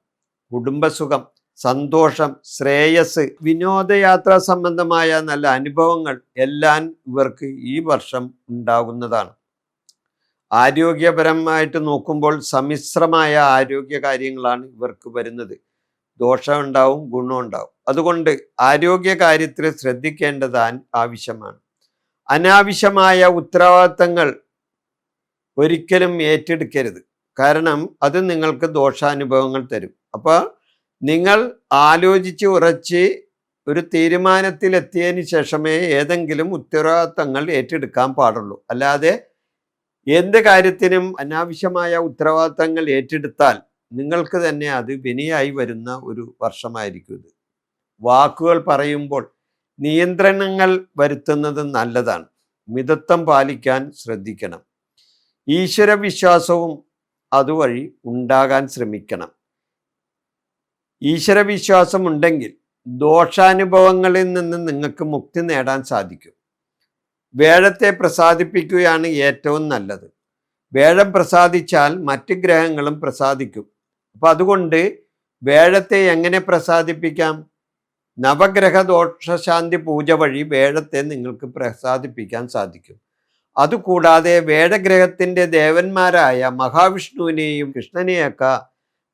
കുടുംബസുഖം, സന്തോഷം, ശ്രേയസ്, വിനോദയാത്ര സംബന്ധമായ നല്ല അനുഭവങ്ങൾ എല്ലാം ഇവർക്ക് ഈ വർഷം ഉണ്ടാകുന്നതാണ്. ആരോഗ്യപരമായിട്ട് നോക്കുമ്പോൾ സമ്മിശ്രമായ ആരോഗ്യ കാര്യങ്ങളാണ് ഇവർക്ക് വരുന്നത്. ദോഷമുണ്ടാവും, ഗുണമുണ്ടാവും. അതുകൊണ്ട് ആരോഗ്യ കാര്യത്തിൽ ശ്രദ്ധിക്കേണ്ടത് ആവശ്യമാണ്. അനാവശ്യമായ ഉത്തരവാദിത്തങ്ങൾ ഒരിക്കലും ഏറ്റെടുക്കരുത്. കാരണം അത് നിങ്ങൾക്ക് ദോഷാനുഭവങ്ങൾ തരും. അപ്പോൾ നിങ്ങൾ ആലോചിച്ച് ഉറച്ച് ഒരു തീരുമാനത്തിലെത്തിയതിന് ശേഷമേ ഏതെങ്കിലും ഉത്തരവാദിത്തങ്ങൾ ഏറ്റെടുക്കാൻ പാടുള്ളൂ. അല്ലാതെ എന്ത് കാര്യത്തിനും അനാവശ്യമായ ഉത്തരവാദിത്തങ്ങൾ ഏറ്റെടുത്താൽ നിങ്ങൾക്ക് തന്നെ അത് വിനയായി വരുന്ന ഒരു വർഷമായിരിക്കും ഇത്. വാക്കുകൾ പറയുമ്പോൾ നിയന്ത്രണങ്ങൾ വരുത്തുന്നത് നല്ലതാണ്. മിതത്വം പാലിക്കാൻ ശ്രദ്ധിക്കണം. ഈശ്വരവിശ്വാസവും അതുവഴി ഉണ്ടാകാൻ ശ്രമിക്കണം. ഈശ്വരവിശ്വാസം ഉണ്ടെങ്കിൽ ദോഷാനുഭവങ്ങളിൽ നിന്ന് നിങ്ങൾക്ക് മുക്തി നേടാൻ സാധിക്കും. വേഴത്തെ പ്രസാദിപ്പിക്കുകയാണ് ഏറ്റവും നല്ലത്. വേഴം പ്രസാദിച്ചാൽ മറ്റ് ഗ്രഹങ്ങളും പ്രസാദിക്കും. അപ്പം അതുകൊണ്ട് വേഴത്തെ എങ്ങനെ പ്രസാദിപ്പിക്കാം? നവഗ്രഹ ദോഷശാന്തി പൂജ വഴി വേഴത്തെ നിങ്ങൾക്ക് പ്രസാദിപ്പിക്കാൻ സാധിക്കും. അതുകൂടാതെ വേഴഗ്രഹത്തിൻ്റെ ദേവന്മാരായ മഹാവിഷ്ണുവിനെയും കൃഷ്ണനെയൊക്കെ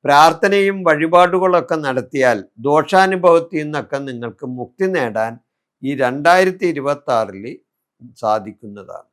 പ്രാർത്ഥനയും വഴിപാടുകളൊക്കെ നടത്തിയാൽ ദോഷാനുഭവത്തിൽ നിന്നൊക്കെ നിങ്ങൾക്ക് മുക്തി നേടാൻ ഈ 2026 സാധിക്കുന്നതാണ്.